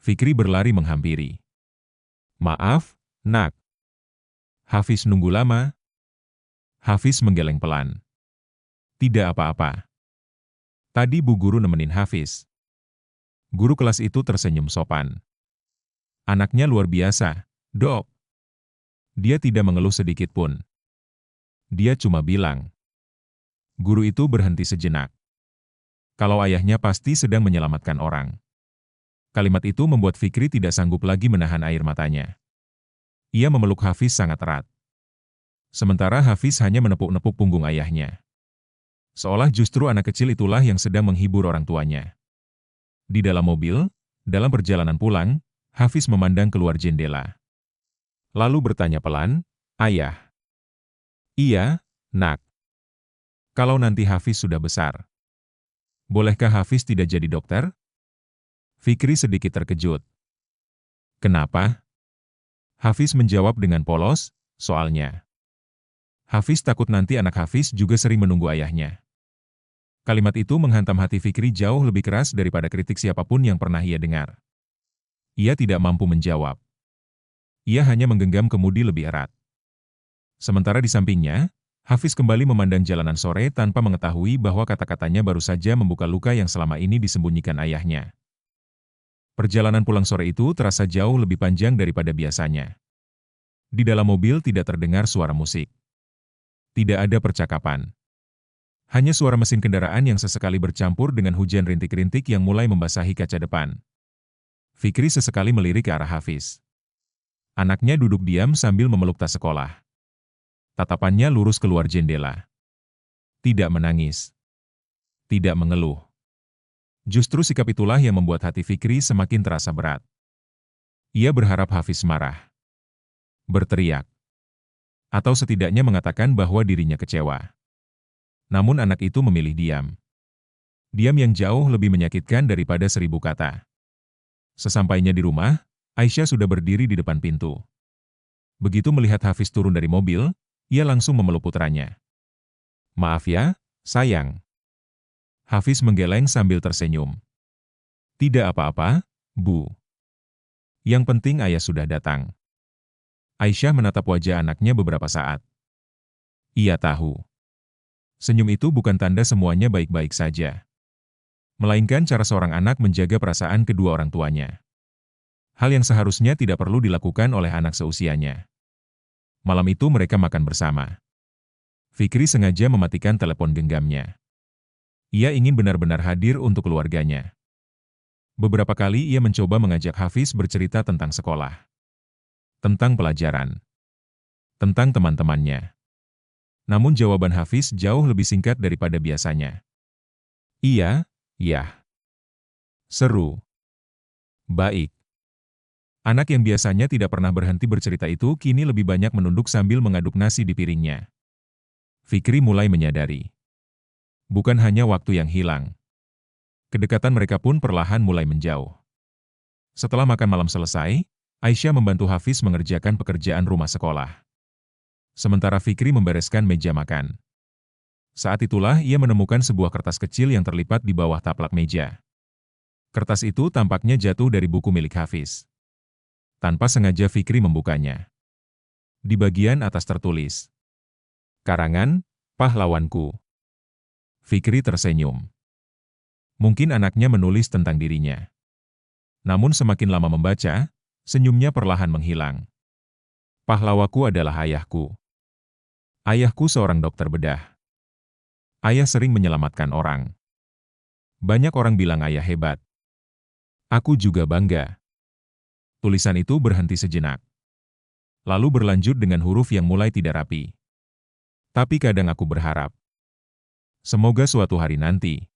Fikri berlari menghampiri. "Maaf, Nak. Hafiz nunggu lama?" Hafiz menggeleng pelan. "Tidak apa-apa. Tadi Bu Guru nemenin Hafiz." Guru kelas itu tersenyum sopan. "Anaknya luar biasa, Dok. Dia tidak mengeluh sedikit pun. Dia cuma bilang." Guru itu berhenti sejenak. "Kalau ayahnya pasti sedang menyelamatkan orang." Kalimat itu membuat Fikri tidak sanggup lagi menahan air matanya. Ia memeluk Hafiz sangat erat. Sementara Hafiz hanya menepuk-nepuk punggung ayahnya. Seolah justru anak kecil itulah yang sedang menghibur orang tuanya. Di dalam mobil, dalam perjalanan pulang, Hafiz memandang keluar jendela. Lalu bertanya pelan, "Ayah." "Iya, Nak. Kalau nanti Hafiz sudah besar, bolehkah Hafiz tidak jadi dokter?" Fikri sedikit terkejut. "Kenapa?" Hafiz menjawab dengan polos, "Soalnya Hafiz takut nanti anak Hafiz juga sering menunggu ayahnya." Kalimat itu menghantam hati Fikri jauh lebih keras daripada kritik siapapun yang pernah ia dengar. Ia tidak mampu menjawab. Ia hanya menggenggam kemudi lebih erat. Sementara di sampingnya, Hafiz kembali memandang jalanan sore tanpa mengetahui bahwa kata-katanya baru saja membuka luka yang selama ini disembunyikan ayahnya. Perjalanan pulang sore itu terasa jauh lebih panjang daripada biasanya. Di dalam mobil tidak terdengar suara musik. Tidak ada percakapan. Hanya suara mesin kendaraan yang sesekali bercampur dengan hujan rintik-rintik yang mulai membasahi kaca depan. Fikri sesekali melirik ke arah Hafiz. Anaknya duduk diam sambil memeluk tas sekolah. Tatapannya lurus keluar jendela. Tidak menangis. Tidak mengeluh. Justru sikap itulah yang membuat hati Fikri semakin terasa berat. Ia berharap Hafiz marah, berteriak, atau setidaknya mengatakan bahwa dirinya kecewa. Namun anak itu memilih diam. Diam yang jauh lebih menyakitkan daripada 1000 kata. Sesampainya di rumah, Aisyah sudah berdiri di depan pintu. Begitu melihat Hafiz turun dari mobil, ia langsung memeluk putranya. "Maaf ya, sayang. Hafiz menggeleng sambil tersenyum. Tidak apa-apa, Bu. Yang penting ayah sudah datang. Aisyah menatap wajah anaknya beberapa saat. Ia tahu. Senyum itu bukan tanda semuanya baik-baik saja. Melainkan cara seorang anak menjaga perasaan kedua orang tuanya. Hal yang seharusnya tidak perlu dilakukan oleh anak seusianya. Malam itu mereka makan bersama. Fikri sengaja mematikan telepon genggamnya. Ia ingin benar-benar hadir untuk keluarganya. Beberapa kali ia mencoba mengajak Hafiz bercerita tentang sekolah, tentang pelajaran, tentang teman-temannya. Namun jawaban Hafiz jauh lebih singkat daripada biasanya. Iya, ya. Seru. Baik. Anak yang biasanya tidak pernah berhenti bercerita itu kini lebih banyak menunduk sambil mengaduk nasi di piringnya. Fikri mulai menyadari. Bukan hanya waktu yang hilang. Kedekatan mereka pun perlahan mulai menjauh. Setelah makan malam selesai, Aisyah membantu Hafiz mengerjakan pekerjaan rumah sekolah. Sementara Fikri membereskan meja makan. Saat itulah ia menemukan sebuah kertas kecil yang terlipat di bawah taplak meja. Kertas itu tampaknya jatuh dari buku milik Hafiz. Tanpa sengaja Fikri membukanya. Di bagian atas tertulis, "Karangan, Pahlawanku." Fikri tersenyum. Mungkin anaknya menulis tentang dirinya. Namun semakin lama membaca, senyumnya perlahan menghilang. Pahlawaku adalah ayahku. Ayahku seorang dokter bedah. Ayah sering menyelamatkan orang. Banyak orang bilang ayah hebat. Aku juga bangga. Tulisan itu berhenti sejenak. Lalu berlanjut dengan huruf yang mulai tidak rapi. Tapi kadang aku berharap. Semoga suatu hari nanti,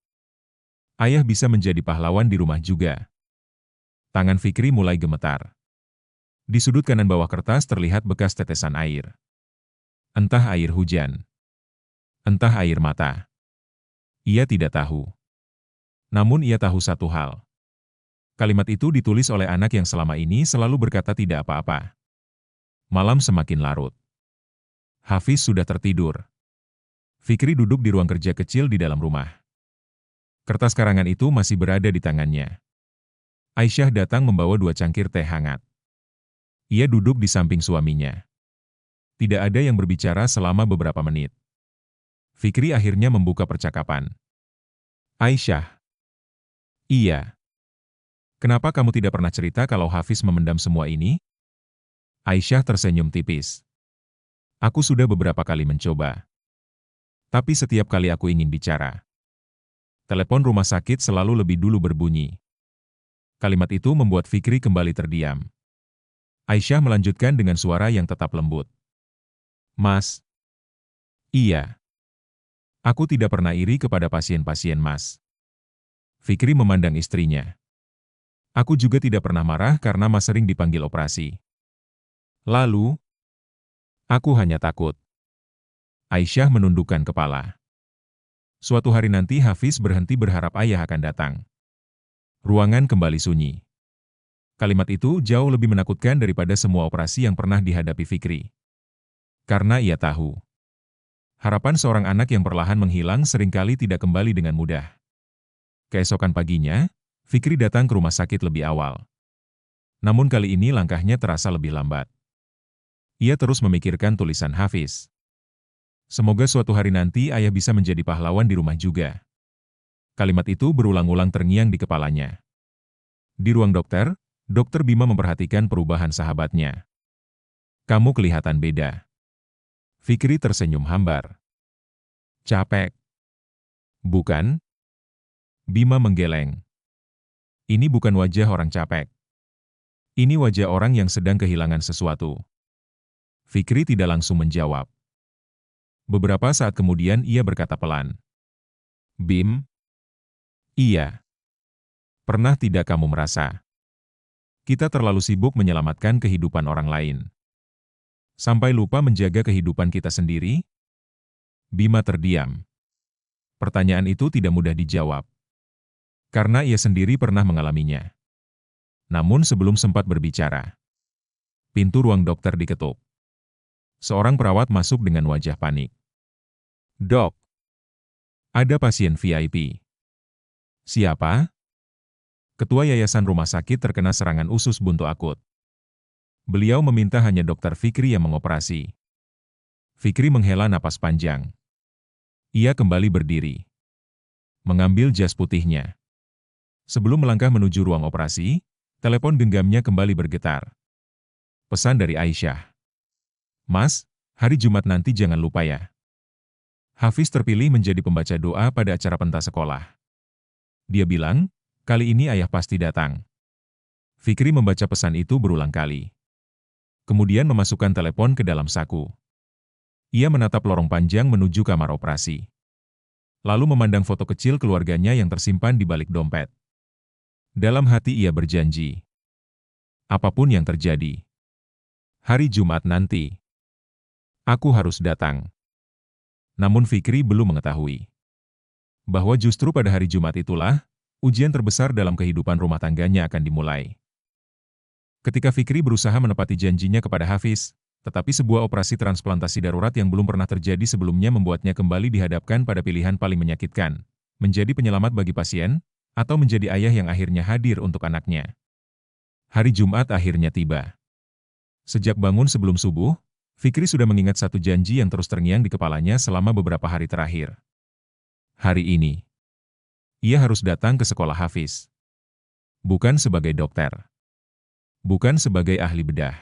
ayah bisa menjadi pahlawan di rumah juga. Tangan Fikri mulai gemetar. Di sudut kanan bawah kertas terlihat bekas tetesan air. Entah air hujan. Entah air mata. Ia tidak tahu. Namun ia tahu satu hal. Kalimat itu ditulis oleh anak yang selama ini selalu berkata tidak apa-apa. Malam semakin larut. Hafiz sudah tertidur. Fikri duduk di ruang kerja kecil di dalam rumah. Kertas karangan itu masih berada di tangannya. Aisyah datang membawa 2 cangkir teh hangat. Ia duduk di samping suaminya. Tidak ada yang berbicara selama beberapa menit. Fikri akhirnya membuka percakapan. Aisyah. Iya. Kenapa kamu tidak pernah cerita kalau Hafiz memendam semua ini? Aisyah tersenyum tipis. Aku sudah beberapa kali mencoba. Tapi setiap kali aku ingin bicara, telepon rumah sakit selalu lebih dulu berbunyi. Kalimat itu membuat Fikri kembali terdiam. Aisyah melanjutkan dengan suara yang tetap lembut. Mas. Iya. Aku tidak pernah iri kepada pasien-pasien Mas. Fikri memandang istrinya. Aku juga tidak pernah marah karena Mas sering dipanggil operasi. Lalu, aku hanya takut. Aisyah menundukkan kepala. Suatu hari nanti Hafiz berhenti berharap ayah akan datang. Ruangan kembali sunyi. Kalimat itu jauh lebih menakutkan daripada semua operasi yang pernah dihadapi Fikri. Karena ia tahu. Harapan seorang anak yang perlahan menghilang seringkali tidak kembali dengan mudah. Keesokan paginya, Fikri datang ke rumah sakit lebih awal. Namun kali ini langkahnya terasa lebih lambat. Ia terus memikirkan tulisan Hafiz. Semoga suatu hari nanti ayah bisa menjadi pahlawan di rumah juga. Kalimat itu berulang-ulang terngiang di kepalanya. Di ruang dokter, Dokter Bima memperhatikan perubahan sahabatnya. Kamu kelihatan beda. Fikri tersenyum hambar. Capek. Bukan? Bima menggeleng. Ini bukan wajah orang capek. Ini wajah orang yang sedang kehilangan sesuatu. Fikri tidak langsung menjawab. Beberapa saat kemudian ia berkata pelan. Bim? Iya. Pernah tidak kamu merasa kita terlalu sibuk menyelamatkan kehidupan orang lain, sampai lupa menjaga kehidupan kita sendiri? Bima terdiam. Pertanyaan itu tidak mudah dijawab. Karena ia sendiri pernah mengalaminya. Namun sebelum sempat berbicara, pintu ruang dokter diketuk. Seorang perawat masuk dengan wajah panik. Dok, ada pasien VIP. Siapa? Ketua Yayasan Rumah Sakit terkena serangan usus buntu akut. Beliau meminta hanya Dr. Fikri yang mengoperasi. Fikri menghela napas panjang. Ia kembali berdiri. Mengambil jas putihnya. Sebelum melangkah menuju ruang operasi, telepon genggamnya kembali bergetar. Pesan dari Aisyah. Mas, hari Jumat nanti jangan lupa ya. Hafiz terpilih menjadi pembaca doa pada acara pentas sekolah. Dia bilang, kali ini ayah pasti datang. Fikri membaca pesan itu berulang kali. Kemudian memasukkan telepon ke dalam saku. Ia menatap lorong panjang menuju kamar operasi. Lalu memandang foto kecil keluarganya yang tersimpan di balik dompet. Dalam hati ia berjanji. Apapun yang terjadi. Hari Jumat nanti. Aku harus datang. Namun Fikri belum mengetahui bahwa justru pada hari Jumat itulah, ujian terbesar dalam kehidupan rumah tangganya akan dimulai. Ketika Fikri berusaha menepati janjinya kepada Hafiz, tetapi sebuah operasi transplantasi darurat yang belum pernah terjadi sebelumnya membuatnya kembali dihadapkan pada pilihan paling menyakitkan, menjadi penyelamat bagi pasien, atau menjadi ayah yang akhirnya hadir untuk anaknya. Hari Jumat akhirnya tiba. Sejak bangun sebelum subuh, Fikri sudah mengingat satu janji yang terus terngiang di kepalanya selama beberapa hari terakhir. Hari ini, ia harus datang ke sekolah Hafiz. Bukan sebagai dokter. Bukan sebagai ahli bedah.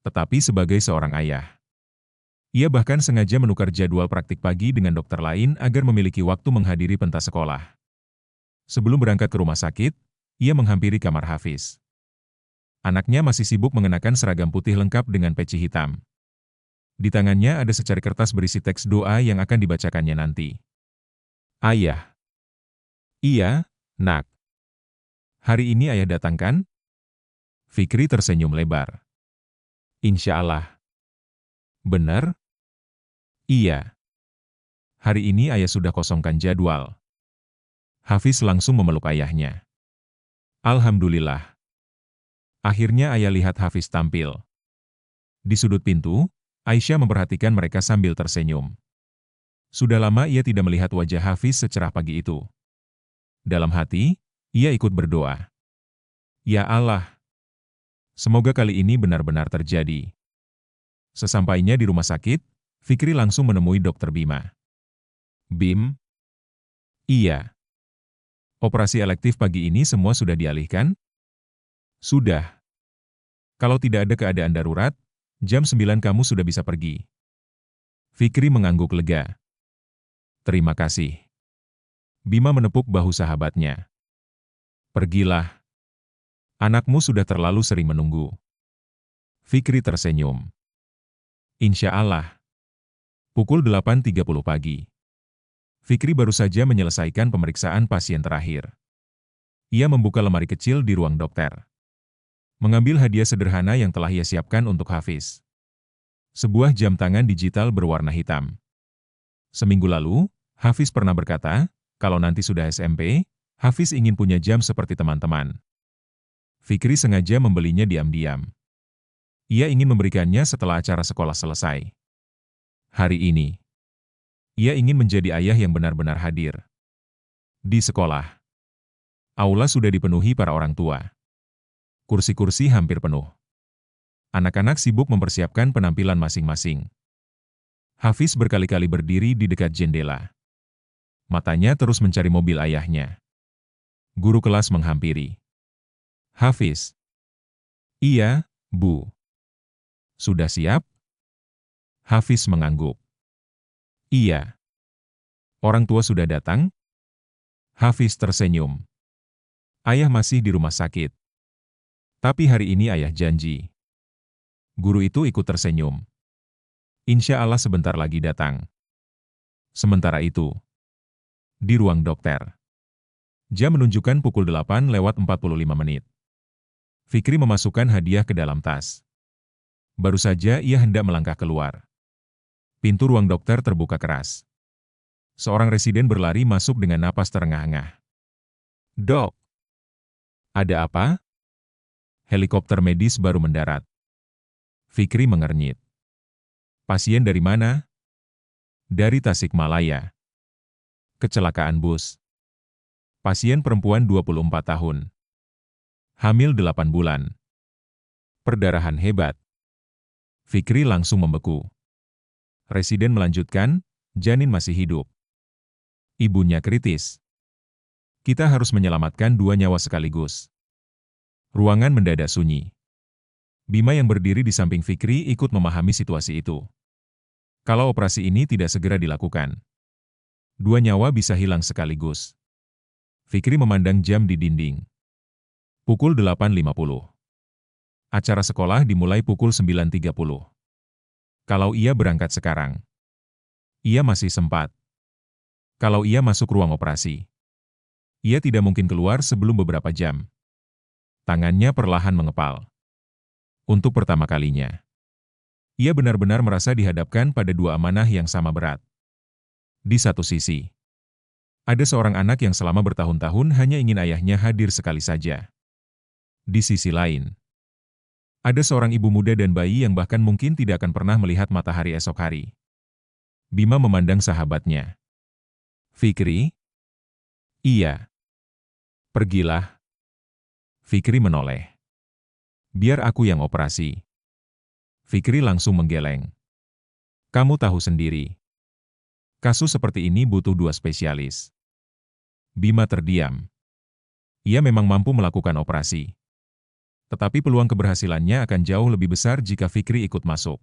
Tetapi sebagai seorang ayah. Ia bahkan sengaja menukar jadwal praktik pagi dengan dokter lain agar memiliki waktu menghadiri pentas sekolah. Sebelum berangkat ke rumah sakit, ia menghampiri kamar Hafiz. Anaknya masih sibuk mengenakan seragam putih lengkap dengan peci hitam. Di tangannya ada secari kertas berisi teks doa yang akan dibacakannya nanti. Ayah. Iya, nak. Hari ini ayah datang kan? Fikri tersenyum lebar. Insya Allah. Benar? Iya. Hari ini ayah sudah kosongkan jadwal. Hafiz langsung memeluk ayahnya. Alhamdulillah. Akhirnya ayah lihat Hafiz tampil. Di sudut pintu, Aisyah memperhatikan mereka sambil tersenyum. Sudah lama ia tidak melihat wajah Hafiz secerah pagi itu. Dalam hati, ia ikut berdoa. Ya Allah, semoga kali ini benar-benar terjadi. Sesampainya di rumah sakit, Fikri langsung menemui Dr. Bima. Bim? Iya. Operasi elektif pagi ini semua sudah dialihkan? Sudah. Kalau tidak ada keadaan darurat, jam 9 kamu sudah bisa pergi. Fikri mengangguk lega. Terima kasih. Bima menepuk bahu sahabatnya. Pergilah. Anakmu sudah terlalu sering menunggu. Fikri tersenyum. Insya Allah. Pukul 8.30 pagi. Fikri baru saja menyelesaikan pemeriksaan pasien terakhir. Ia membuka lemari kecil di ruang dokter. Mengambil hadiah sederhana yang telah ia siapkan untuk Hafiz. Sebuah jam tangan digital berwarna hitam. Seminggu lalu, Hafiz pernah berkata, kalau nanti sudah SMP, Hafiz ingin punya jam seperti teman-teman. Fikri sengaja membelinya diam-diam. Ia ingin memberikannya setelah acara sekolah selesai. Hari ini, ia ingin menjadi ayah yang benar-benar hadir. Di sekolah, aula sudah dipenuhi para orang tua. Kursi-kursi hampir penuh. Anak-anak sibuk mempersiapkan penampilan masing-masing. Hafiz berkali-kali berdiri di dekat jendela. Matanya terus mencari mobil ayahnya. Guru kelas menghampiri. Hafiz. Iya, Bu. Sudah siap? Hafiz mengangguk. Iya. Orang tua sudah datang? Hafiz tersenyum. Ayah masih di rumah sakit. Tapi hari ini ayah janji. Guru itu ikut tersenyum. Insya Allah sebentar lagi datang. Sementara itu, di ruang dokter. Jam menunjukkan pukul 8:45. Fikri memasukkan hadiah ke dalam tas. Baru saja ia hendak melangkah keluar. Pintu ruang dokter terbuka keras. Seorang residen berlari masuk dengan napas terengah-engah. Dok! Ada apa? Helikopter medis baru mendarat. Fikri mengernyit. Pasien dari mana? Dari Tasikmalaya. Kecelakaan bus. Pasien perempuan 24 tahun. Hamil 8 bulan. Perdarahan hebat. Fikri langsung membeku. Residen melanjutkan, janin masih hidup. Ibunya kritis. Kita harus menyelamatkan 2 nyawa sekaligus. Ruangan mendadak sunyi. Bima yang berdiri di samping Fikri ikut memahami situasi itu. Kalau operasi ini tidak segera dilakukan, 2 nyawa bisa hilang sekaligus. Fikri memandang jam di dinding. Pukul 8.50. Acara sekolah dimulai pukul 9.30. Kalau ia berangkat sekarang, ia masih sempat. Kalau ia masuk ruang operasi, ia tidak mungkin keluar sebelum beberapa jam. Tangannya perlahan mengepal. Untuk pertama kalinya, ia benar-benar merasa dihadapkan pada 2 amanah yang sama berat. Di satu sisi, ada seorang anak yang selama bertahun-tahun hanya ingin ayahnya hadir sekali saja. Di sisi lain, ada seorang ibu muda dan bayi yang bahkan mungkin tidak akan pernah melihat matahari esok hari. Bima memandang sahabatnya. Fikri? Iya. Pergilah. Fikri menoleh. Biar aku yang operasi. Fikri langsung menggeleng. Kamu tahu sendiri. Kasus seperti ini butuh 2 spesialis. Bima terdiam. Ia memang mampu melakukan operasi. Tetapi peluang keberhasilannya akan jauh lebih besar jika Fikri ikut masuk.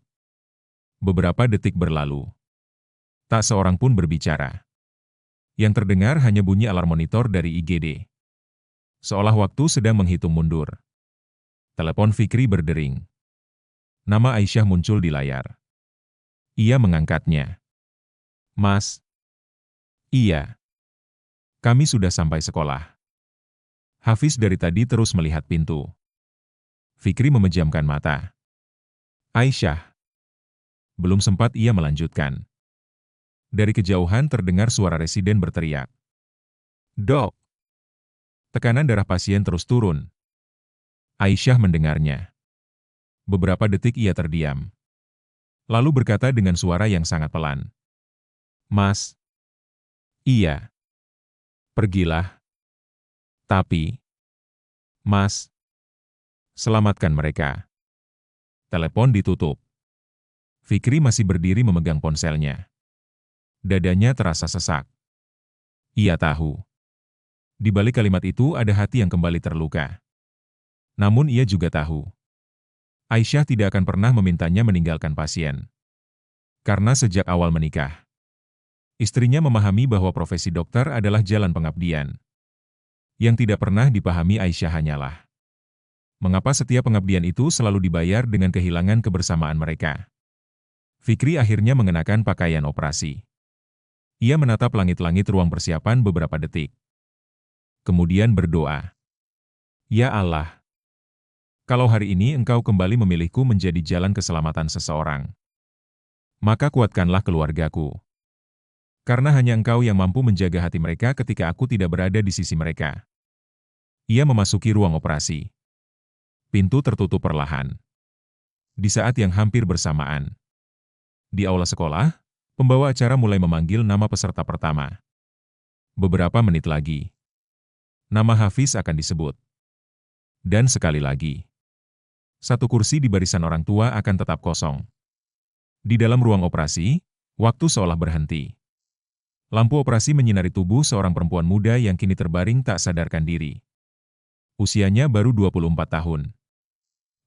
Beberapa detik berlalu. Tak seorang pun berbicara. Yang terdengar hanya bunyi alarm monitor dari IGD. Seolah waktu sedang menghitung mundur. Telepon Fikri berdering. Nama Aisyah muncul di layar. Ia mengangkatnya. Mas. Iya. Kami sudah sampai sekolah. Hafiz dari tadi terus melihat pintu. Fikri memejamkan mata. Aisyah. Belum sempat ia melanjutkan. Dari kejauhan terdengar suara residen berteriak. Dok. Tekanan darah pasien terus turun. Aisyah mendengarnya. Beberapa detik ia terdiam. Lalu berkata dengan suara yang sangat pelan. Mas. Iya. Pergilah. Tapi. Mas. Selamatkan mereka. Telepon ditutup. Fikri masih berdiri memegang ponselnya. Dadanya terasa sesak. Ia tahu. Di balik kalimat itu ada hati yang kembali terluka. Namun ia juga tahu. Aisyah tidak akan pernah memintanya meninggalkan pasien. Karena sejak awal menikah, istrinya memahami bahwa profesi dokter adalah jalan pengabdian. Yang tidak pernah dipahami Aisyah hanyalah mengapa setiap pengabdian itu selalu dibayar dengan kehilangan kebersamaan mereka. Fikri akhirnya mengenakan pakaian operasi. Ia menatap langit-langit ruang persiapan beberapa detik. Kemudian berdoa. Ya Allah, kalau hari ini Engkau kembali memilihku menjadi jalan keselamatan seseorang, maka kuatkanlah keluargaku. Karena hanya Engkau yang mampu menjaga hati mereka ketika aku tidak berada di sisi mereka. Ia memasuki ruang operasi. Pintu tertutup perlahan. Di saat yang hampir bersamaan, di aula sekolah, pembawa acara mulai memanggil nama peserta pertama. Beberapa menit lagi, nama Hafiz akan disebut. Dan sekali lagi, satu kursi di barisan orang tua akan tetap kosong. Di dalam ruang operasi, waktu seolah berhenti. Lampu operasi menyinari tubuh seorang perempuan muda yang kini terbaring tak sadarkan diri. Usianya baru 24 tahun.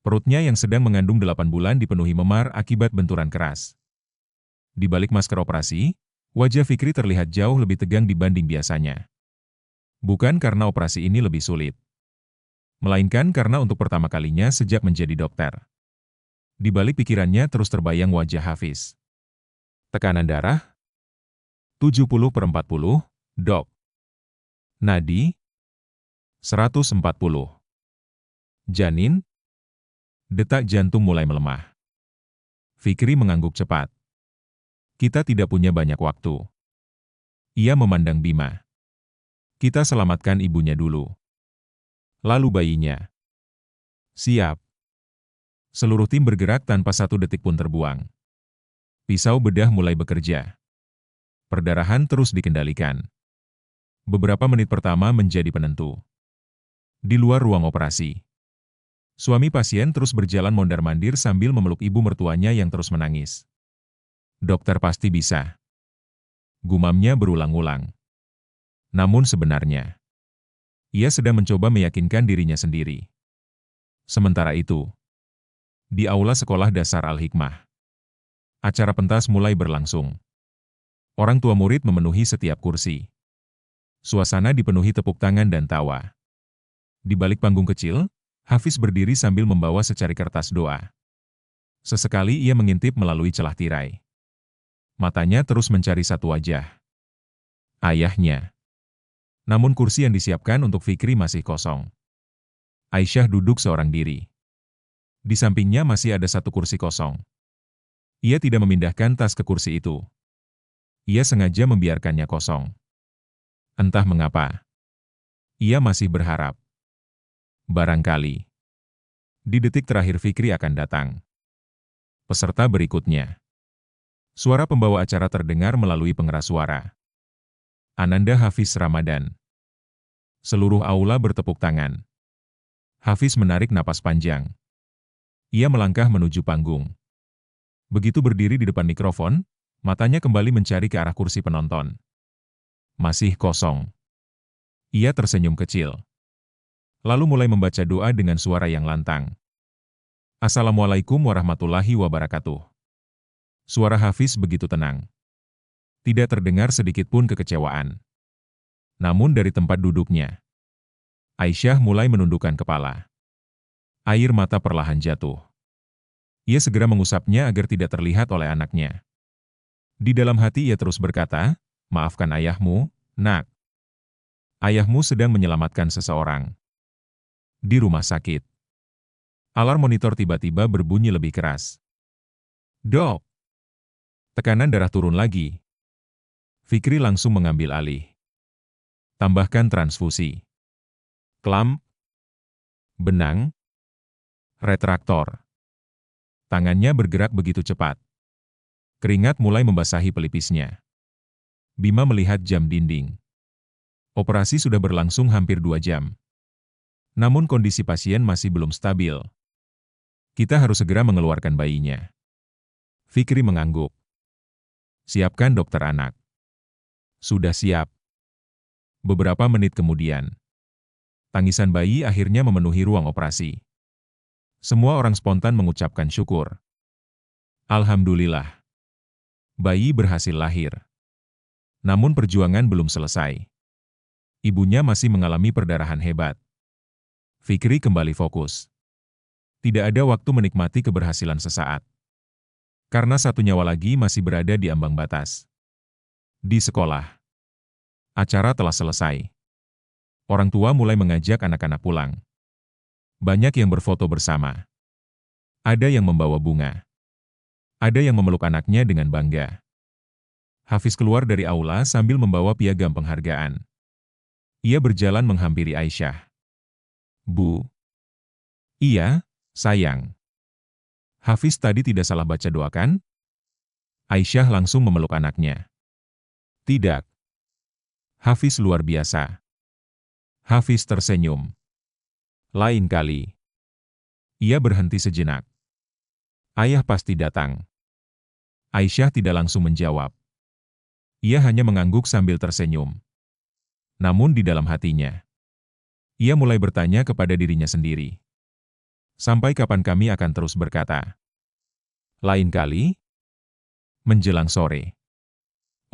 Perutnya yang sedang mengandung 8 bulan dipenuhi memar akibat benturan keras. Di balik masker operasi, wajah Fikri terlihat jauh lebih tegang dibanding biasanya. Bukan karena operasi ini lebih sulit, melainkan karena untuk pertama kalinya sejak menjadi dokter. Di balik pikirannya terus terbayang wajah Hafiz. Tekanan darah 70/40, dok. Nadi 140. Janin. Detak jantung mulai melemah. Fikri mengangguk cepat. Kita tidak punya banyak waktu. Ia memandang Bima. Kita selamatkan ibunya dulu. Lalu bayinya. Siap. Seluruh tim bergerak tanpa satu detik pun terbuang. Pisau bedah mulai bekerja. Perdarahan terus dikendalikan. Beberapa menit pertama menjadi penentu. Di luar ruang operasi, suami pasien terus berjalan mondar-mandir sambil memeluk ibu mertuanya yang terus menangis. Dokter pasti bisa. Gumamnya berulang-ulang. Namun sebenarnya, ia sedang mencoba meyakinkan dirinya sendiri. Sementara itu, di aula sekolah dasar Al-Hikmah, acara pentas mulai berlangsung. Orang tua murid memenuhi setiap kursi. Suasana dipenuhi tepuk tangan dan tawa. Di balik panggung kecil, Hafiz berdiri sambil membawa secari kertas doa. Sesekali ia mengintip melalui celah tirai. Matanya terus mencari satu wajah. Ayahnya. Namun kursi yang disiapkan untuk Fikri masih kosong. Aisyah duduk seorang diri. Di sampingnya masih ada satu kursi kosong. Ia tidak memindahkan tas ke kursi itu. Ia sengaja membiarkannya kosong. Entah mengapa. Ia masih berharap. Barangkali di detik terakhir Fikri akan datang. Peserta berikutnya. Suara pembawa acara terdengar melalui pengeras suara. Ananda Hafiz Ramadan. Seluruh aula bertepuk tangan. Hafiz menarik napas panjang. Ia melangkah menuju panggung. Begitu berdiri di depan mikrofon, matanya kembali mencari ke arah kursi penonton. Masih kosong. Ia tersenyum kecil. Lalu mulai membaca doa dengan suara yang lantang. Assalamualaikum warahmatullahi wabarakatuh. Suara Hafiz begitu tenang. Tidak terdengar sedikit pun kekecewaan. Namun dari tempat duduknya, Aisyah mulai menundukkan kepala. Air mata perlahan jatuh. Ia segera mengusapnya agar tidak terlihat oleh anaknya. Di dalam hati ia terus berkata, maafkan ayahmu, nak. Ayahmu sedang menyelamatkan seseorang. Di rumah sakit. Alarm monitor tiba-tiba berbunyi lebih keras. Dok! Tekanan darah turun lagi. Fikri langsung mengambil alih. Tambahkan transfusi. Klamp. Benang. Retraktor. Tangannya bergerak begitu cepat. Keringat mulai membasahi pelipisnya. Bima melihat jam dinding. Operasi sudah berlangsung hampir 2 jam. Namun kondisi pasien masih belum stabil. Kita harus segera mengeluarkan bayinya. Fikri mengangguk. Siapkan dokter anak. Sudah siap. Beberapa menit kemudian, tangisan bayi akhirnya memenuhi ruang operasi. Semua orang spontan mengucapkan syukur. Alhamdulillah. Bayi berhasil lahir. Namun perjuangan belum selesai. Ibunya masih mengalami perdarahan hebat. Fikri kembali fokus. Tidak ada waktu menikmati keberhasilan sesaat. Karena satu nyawa lagi masih berada di ambang batas. Di sekolah. Acara telah selesai. Orang tua mulai mengajak anak-anak pulang. Banyak yang berfoto bersama. Ada yang membawa bunga. Ada yang memeluk anaknya dengan bangga. Hafiz keluar dari aula sambil membawa piagam penghargaan. Ia berjalan menghampiri Aisyah. Bu. Iya, sayang. Hafiz tadi tidak salah baca doa kan? Aisyah langsung memeluk anaknya. Tidak. Hafiz luar biasa. Hafiz tersenyum. Lain kali. Ia berhenti sejenak. Ayah pasti datang. Aisyah tidak langsung menjawab. Ia hanya mengangguk sambil tersenyum. Namun di dalam hatinya, ia mulai bertanya kepada dirinya sendiri. Sampai kapan kami akan terus berkata? Lain kali? Menjelang sore.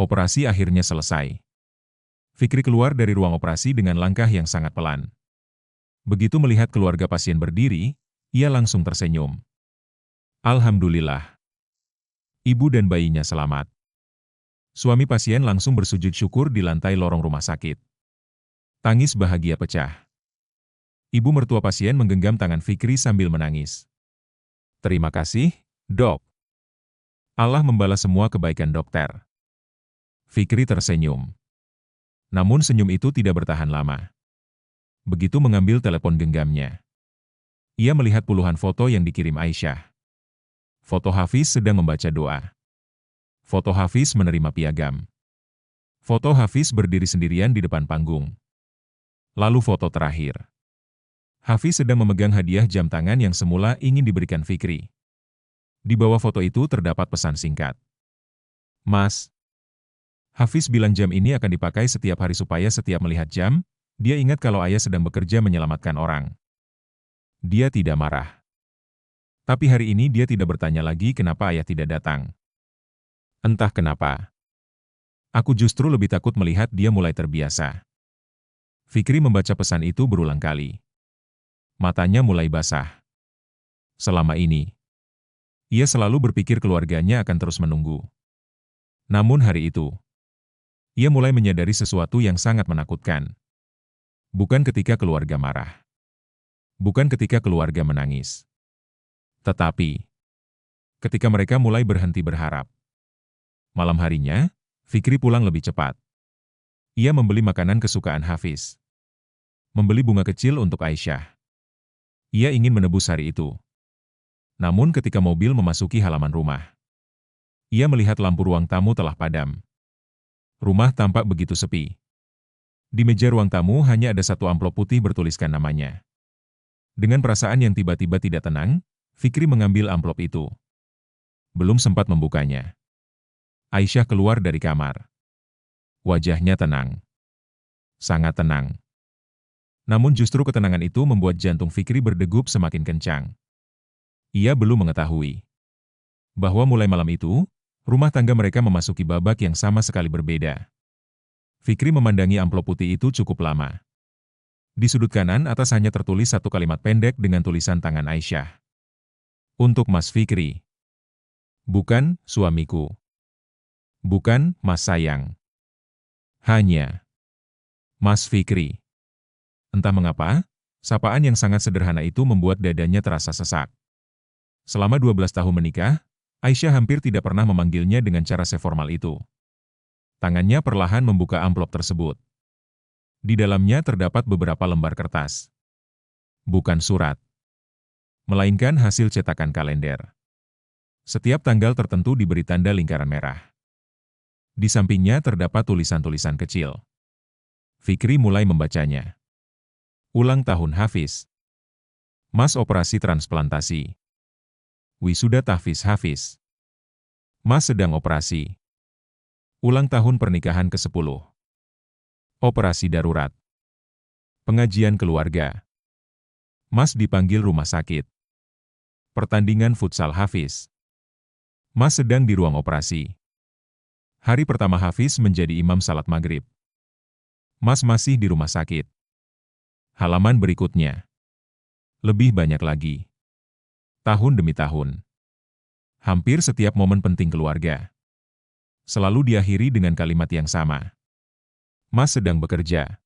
Operasi akhirnya selesai. Fikri keluar dari ruang operasi dengan langkah yang sangat pelan. Begitu melihat keluarga pasien berdiri, ia langsung tersenyum. Alhamdulillah. Ibu dan bayinya selamat. Suami pasien langsung bersujud syukur di lantai lorong rumah sakit. Tangis bahagia pecah. Ibu mertua pasien menggenggam tangan Fikri sambil menangis. Terima kasih, dok. Allah membalas semua kebaikan dokter. Fikri tersenyum. Namun senyum itu tidak bertahan lama. Begitu mengambil telepon genggamnya, ia melihat puluhan foto yang dikirim Aisyah. Foto Hafiz sedang membaca doa. Foto Hafiz menerima piagam. Foto Hafiz berdiri sendirian di depan panggung. Lalu foto terakhir. Hafiz sedang memegang hadiah jam tangan yang semula ingin diberikan Fikri. Di bawah foto itu terdapat pesan singkat. Mas, Hafiz bilang jam ini akan dipakai setiap hari supaya setiap melihat jam, dia ingat kalau ayah sedang bekerja menyelamatkan orang. Dia tidak marah. Tapi hari ini dia tidak bertanya lagi kenapa ayah tidak datang. Entah kenapa. Aku justru lebih takut melihat dia mulai terbiasa. Fikri membaca pesan itu berulang kali. Matanya mulai basah. Selama ini, ia selalu berpikir keluarganya akan terus menunggu. Namun hari itu, ia mulai menyadari sesuatu yang sangat menakutkan. Bukan ketika keluarga marah. Bukan ketika keluarga menangis. Tetapi, ketika mereka mulai berhenti berharap. Malam harinya, Fikri pulang lebih cepat. Ia membeli makanan kesukaan Hafiz. Membeli bunga kecil untuk Aisyah. Ia ingin menebus hari itu. Namun ketika mobil memasuki halaman rumah, ia melihat lampu ruang tamu telah padam. Rumah tampak begitu sepi. Di meja ruang tamu hanya ada satu amplop putih bertuliskan namanya. Dengan perasaan yang tiba-tiba tidak tenang, Fikri mengambil amplop itu. Belum sempat membukanya. Aisyah keluar dari kamar. Wajahnya tenang. Sangat tenang. Namun justru ketenangan itu membuat jantung Fikri berdegup semakin kencang. Ia belum mengetahui bahwa mulai malam itu, rumah tangga mereka memasuki babak yang sama sekali berbeda. Fikri memandangi amplop putih itu cukup lama. Di sudut kanan atas hanya tertulis satu kalimat pendek dengan tulisan tangan Aisyah. Untuk Mas Fikri. Bukan, suamiku. Bukan, Mas sayang. Hanya Mas Fikri. Entah mengapa, sapaan yang sangat sederhana itu membuat dadanya terasa sesak. Selama 12 tahun menikah, Aisyah hampir tidak pernah memanggilnya dengan cara seformal itu. Tangannya perlahan membuka amplop tersebut. Di dalamnya terdapat beberapa lembar kertas. Bukan surat, melainkan hasil cetakan kalender. Setiap tanggal tertentu diberi tanda lingkaran merah. Di sampingnya terdapat tulisan-tulisan kecil. Fikri mulai membacanya. Ulang tahun Hafiz. Mas operasi transplantasi. Wisuda tahfiz Hafiz. Mas sedang operasi. Ulang tahun pernikahan ke-10. Operasi darurat. Pengajian keluarga. Mas dipanggil rumah sakit. Pertandingan futsal Hafiz. Mas sedang di ruang operasi. Hari pertama Hafiz menjadi imam salat maghrib. Mas masih di rumah sakit. Halaman berikutnya. Lebih banyak lagi. Tahun demi tahun. Hampir setiap momen penting keluarga selalu diakhiri dengan kalimat yang sama. Mas sedang bekerja.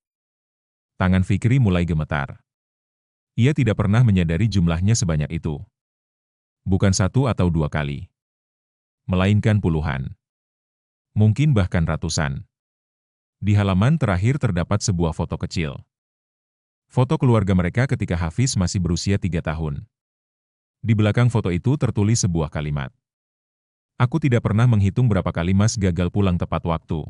Tangan Fikri mulai gemetar. Ia tidak pernah menyadari jumlahnya sebanyak itu. Bukan satu atau dua kali. Melainkan puluhan. Mungkin bahkan ratusan. Di halaman terakhir terdapat sebuah foto kecil. Foto keluarga mereka ketika Hafiz masih berusia 3 tahun. Di belakang foto itu tertulis sebuah kalimat. Aku tidak pernah menghitung berapa kali Mas gagal pulang tepat waktu.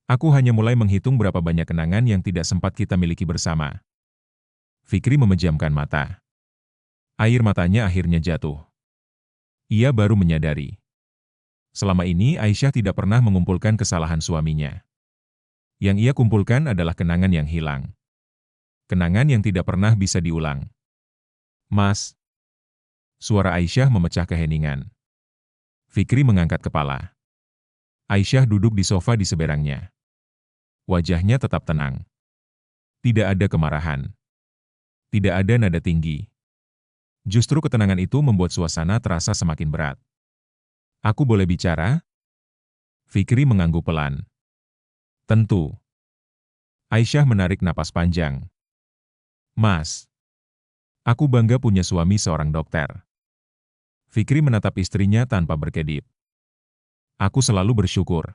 Aku hanya mulai menghitung berapa banyak kenangan yang tidak sempat kita miliki bersama. Fikri memejamkan mata. Air matanya akhirnya jatuh. Ia baru menyadari. Selama ini Aisyah tidak pernah mengumpulkan kesalahan suaminya. Yang ia kumpulkan adalah kenangan yang hilang. Kenangan yang tidak pernah bisa diulang. Mas. Suara Aisyah memecah keheningan. Fikri mengangkat kepala. Aisyah duduk di sofa di seberangnya. Wajahnya tetap tenang. Tidak ada kemarahan. Tidak ada nada tinggi. Justru ketenangan itu membuat suasana terasa semakin berat. Aku boleh bicara? Fikri mengangguk pelan. Tentu. Aisyah menarik napas panjang. Mas. Aku bangga punya suami seorang dokter. Fikri menatap istrinya tanpa berkedip. Aku selalu bersyukur.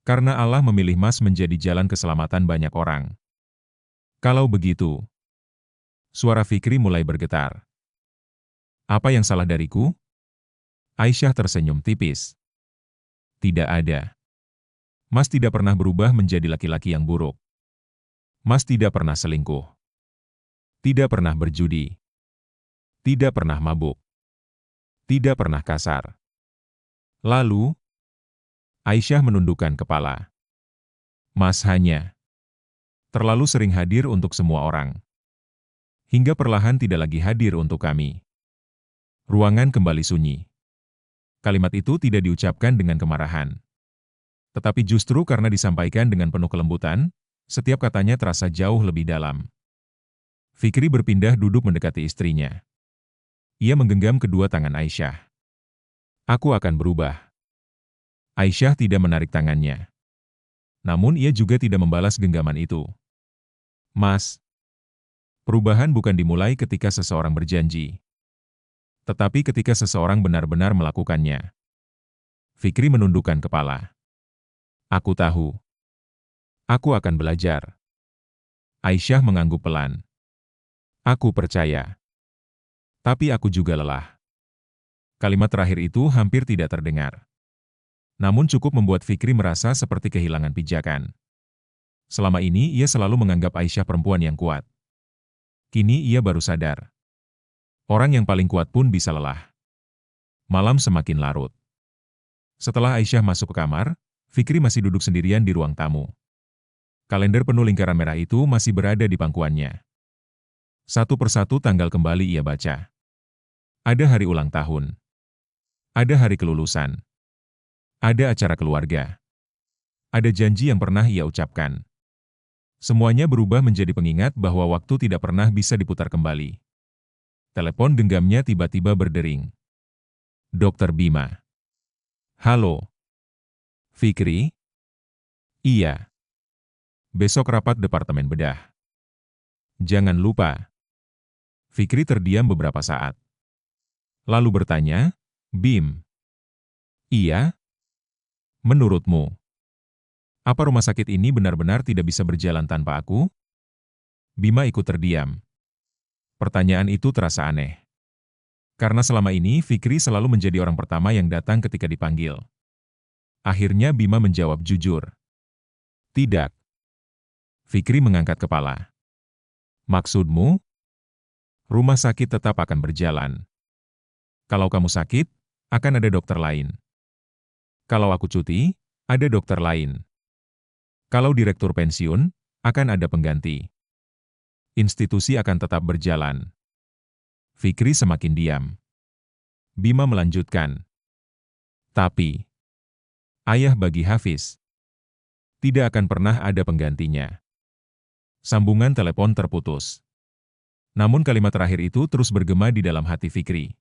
Karena Allah memilih Mas menjadi jalan keselamatan banyak orang. Kalau begitu. Suara Fikri mulai bergetar. Apa yang salah dariku? Aisyah tersenyum tipis. Tidak ada. Mas tidak pernah berubah menjadi laki-laki yang buruk. Mas tidak pernah selingkuh. Tidak pernah berjudi. Tidak pernah mabuk. Tidak pernah kasar. Lalu, Aisyah menundukkan kepala. Mas hanya terlalu sering hadir untuk semua orang. Hingga perlahan tidak lagi hadir untuk kami. Ruangan kembali sunyi. Kalimat itu tidak diucapkan dengan kemarahan. Tetapi justru karena disampaikan dengan penuh kelembutan, setiap katanya terasa jauh lebih dalam. Fikri berpindah duduk mendekati istrinya. Ia menggenggam kedua tangan Aisyah. Aku akan berubah. Aisyah tidak menarik tangannya. Namun ia juga tidak membalas genggaman itu. Mas, perubahan bukan dimulai ketika seseorang berjanji, tetapi ketika seseorang benar-benar melakukannya. Fikri menundukkan kepala. Aku tahu. Aku akan belajar. Aisyah mengangguk pelan. Aku percaya. Tapi aku juga lelah. Kalimat terakhir itu hampir tidak terdengar. Namun cukup membuat Fikri merasa seperti kehilangan pijakan. Selama ini ia selalu menganggap Aisyah perempuan yang kuat. Kini ia baru sadar. Orang yang paling kuat pun bisa lelah. Malam semakin larut. Setelah Aisyah masuk ke kamar, Fikri masih duduk sendirian di ruang tamu. Kalender penuh lingkaran merah itu masih berada di pangkuannya. Satu persatu tanggal kembali ia baca. Ada hari ulang tahun. Ada hari kelulusan. Ada acara keluarga. Ada janji yang pernah ia ucapkan. Semuanya berubah menjadi pengingat bahwa waktu tidak pernah bisa diputar kembali. Telepon genggamnya tiba-tiba berdering. Dokter Bima. Halo. Fikri? Iya. Besok rapat departemen bedah. Jangan lupa. Fikri terdiam beberapa saat. Lalu bertanya, Bim. Iya? Menurutmu, apa rumah sakit ini benar-benar tidak bisa berjalan tanpa aku? Bima ikut terdiam. Pertanyaan itu terasa aneh. Karena selama ini Fikri selalu menjadi orang pertama yang datang ketika dipanggil. Akhirnya Bima menjawab jujur. Tidak. Fikri mengangkat kepala. Maksudmu? Rumah sakit tetap akan berjalan. Kalau kamu sakit, akan ada dokter lain. Kalau aku cuti, ada dokter lain. Kalau direktur pensiun, akan ada pengganti. Institusi akan tetap berjalan. Fikri semakin diam. Bima melanjutkan. Tapi, ayah bagi Hafiz, tidak akan pernah ada penggantinya. Sambungan telepon terputus. Namun kalimat terakhir itu terus bergema di dalam hati Fikri.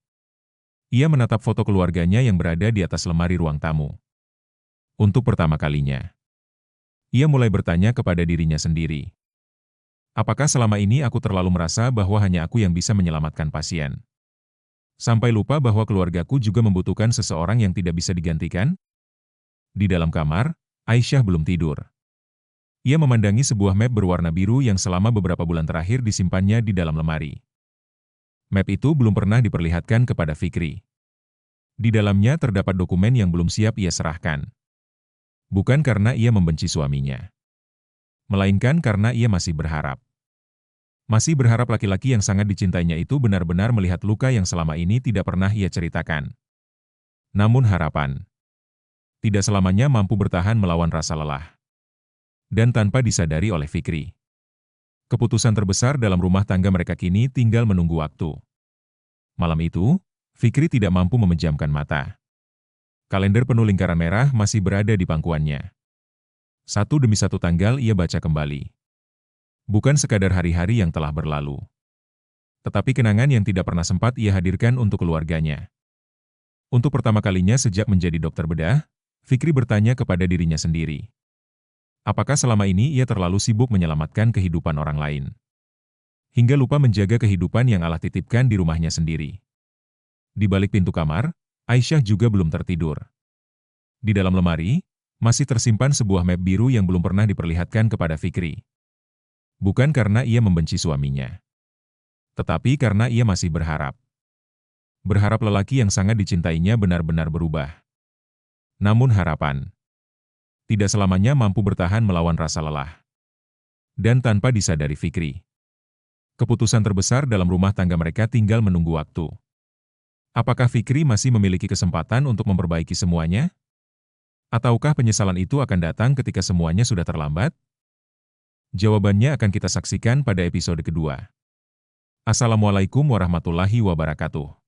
Ia menatap foto keluarganya yang berada di atas lemari ruang tamu. Untuk pertama kalinya, ia mulai bertanya kepada dirinya sendiri. Apakah selama ini aku terlalu merasa bahwa hanya aku yang bisa menyelamatkan pasien? Sampai lupa bahwa keluargaku juga membutuhkan seseorang yang tidak bisa digantikan? Di dalam kamar, Aisyah belum tidur. Ia memandangi sebuah map berwarna biru yang selama beberapa bulan terakhir disimpannya di dalam lemari. Map itu belum pernah diperlihatkan kepada Fikri. Di dalamnya terdapat dokumen yang belum siap ia serahkan. Bukan karena ia membenci suaminya, melainkan karena ia masih berharap. Masih berharap laki-laki yang sangat dicintainya itu benar-benar melihat luka yang selama ini tidak pernah ia ceritakan. Namun harapan tidak selamanya mampu bertahan melawan rasa lelah. Dan tanpa disadari oleh Fikri, keputusan terbesar dalam rumah tangga mereka kini tinggal menunggu waktu. Malam itu, Fikri tidak mampu memejamkan mata. Kalender penuh lingkaran merah masih berada di pangkuannya. Satu demi satu tanggal ia baca kembali. Bukan sekadar hari-hari yang telah berlalu, tetapi kenangan yang tidak pernah sempat ia hadirkan untuk keluarganya. Untuk pertama kalinya sejak menjadi dokter bedah, Fikri bertanya kepada dirinya sendiri. Apakah selama ini ia terlalu sibuk menyelamatkan kehidupan orang lain, hingga lupa menjaga kehidupan yang Allah titipkan di rumahnya sendiri? Di balik pintu kamar, Aisyah juga belum tertidur. Di dalam lemari, masih tersimpan sebuah map biru yang belum pernah diperlihatkan kepada Fikri. Bukan karena ia membenci suaminya, tetapi karena ia masih berharap. Berharap lelaki yang sangat dicintainya benar-benar berubah. Namun harapan tidak selamanya mampu bertahan melawan rasa lelah. Dan tanpa disadari Fikri, keputusan terbesar dalam rumah tangga mereka tinggal menunggu waktu. Apakah Fikri masih memiliki kesempatan untuk memperbaiki semuanya? Ataukah penyesalan itu akan datang ketika semuanya sudah terlambat? Jawabannya akan kita saksikan pada episode kedua. Assalamualaikum warahmatullahi wabarakatuh.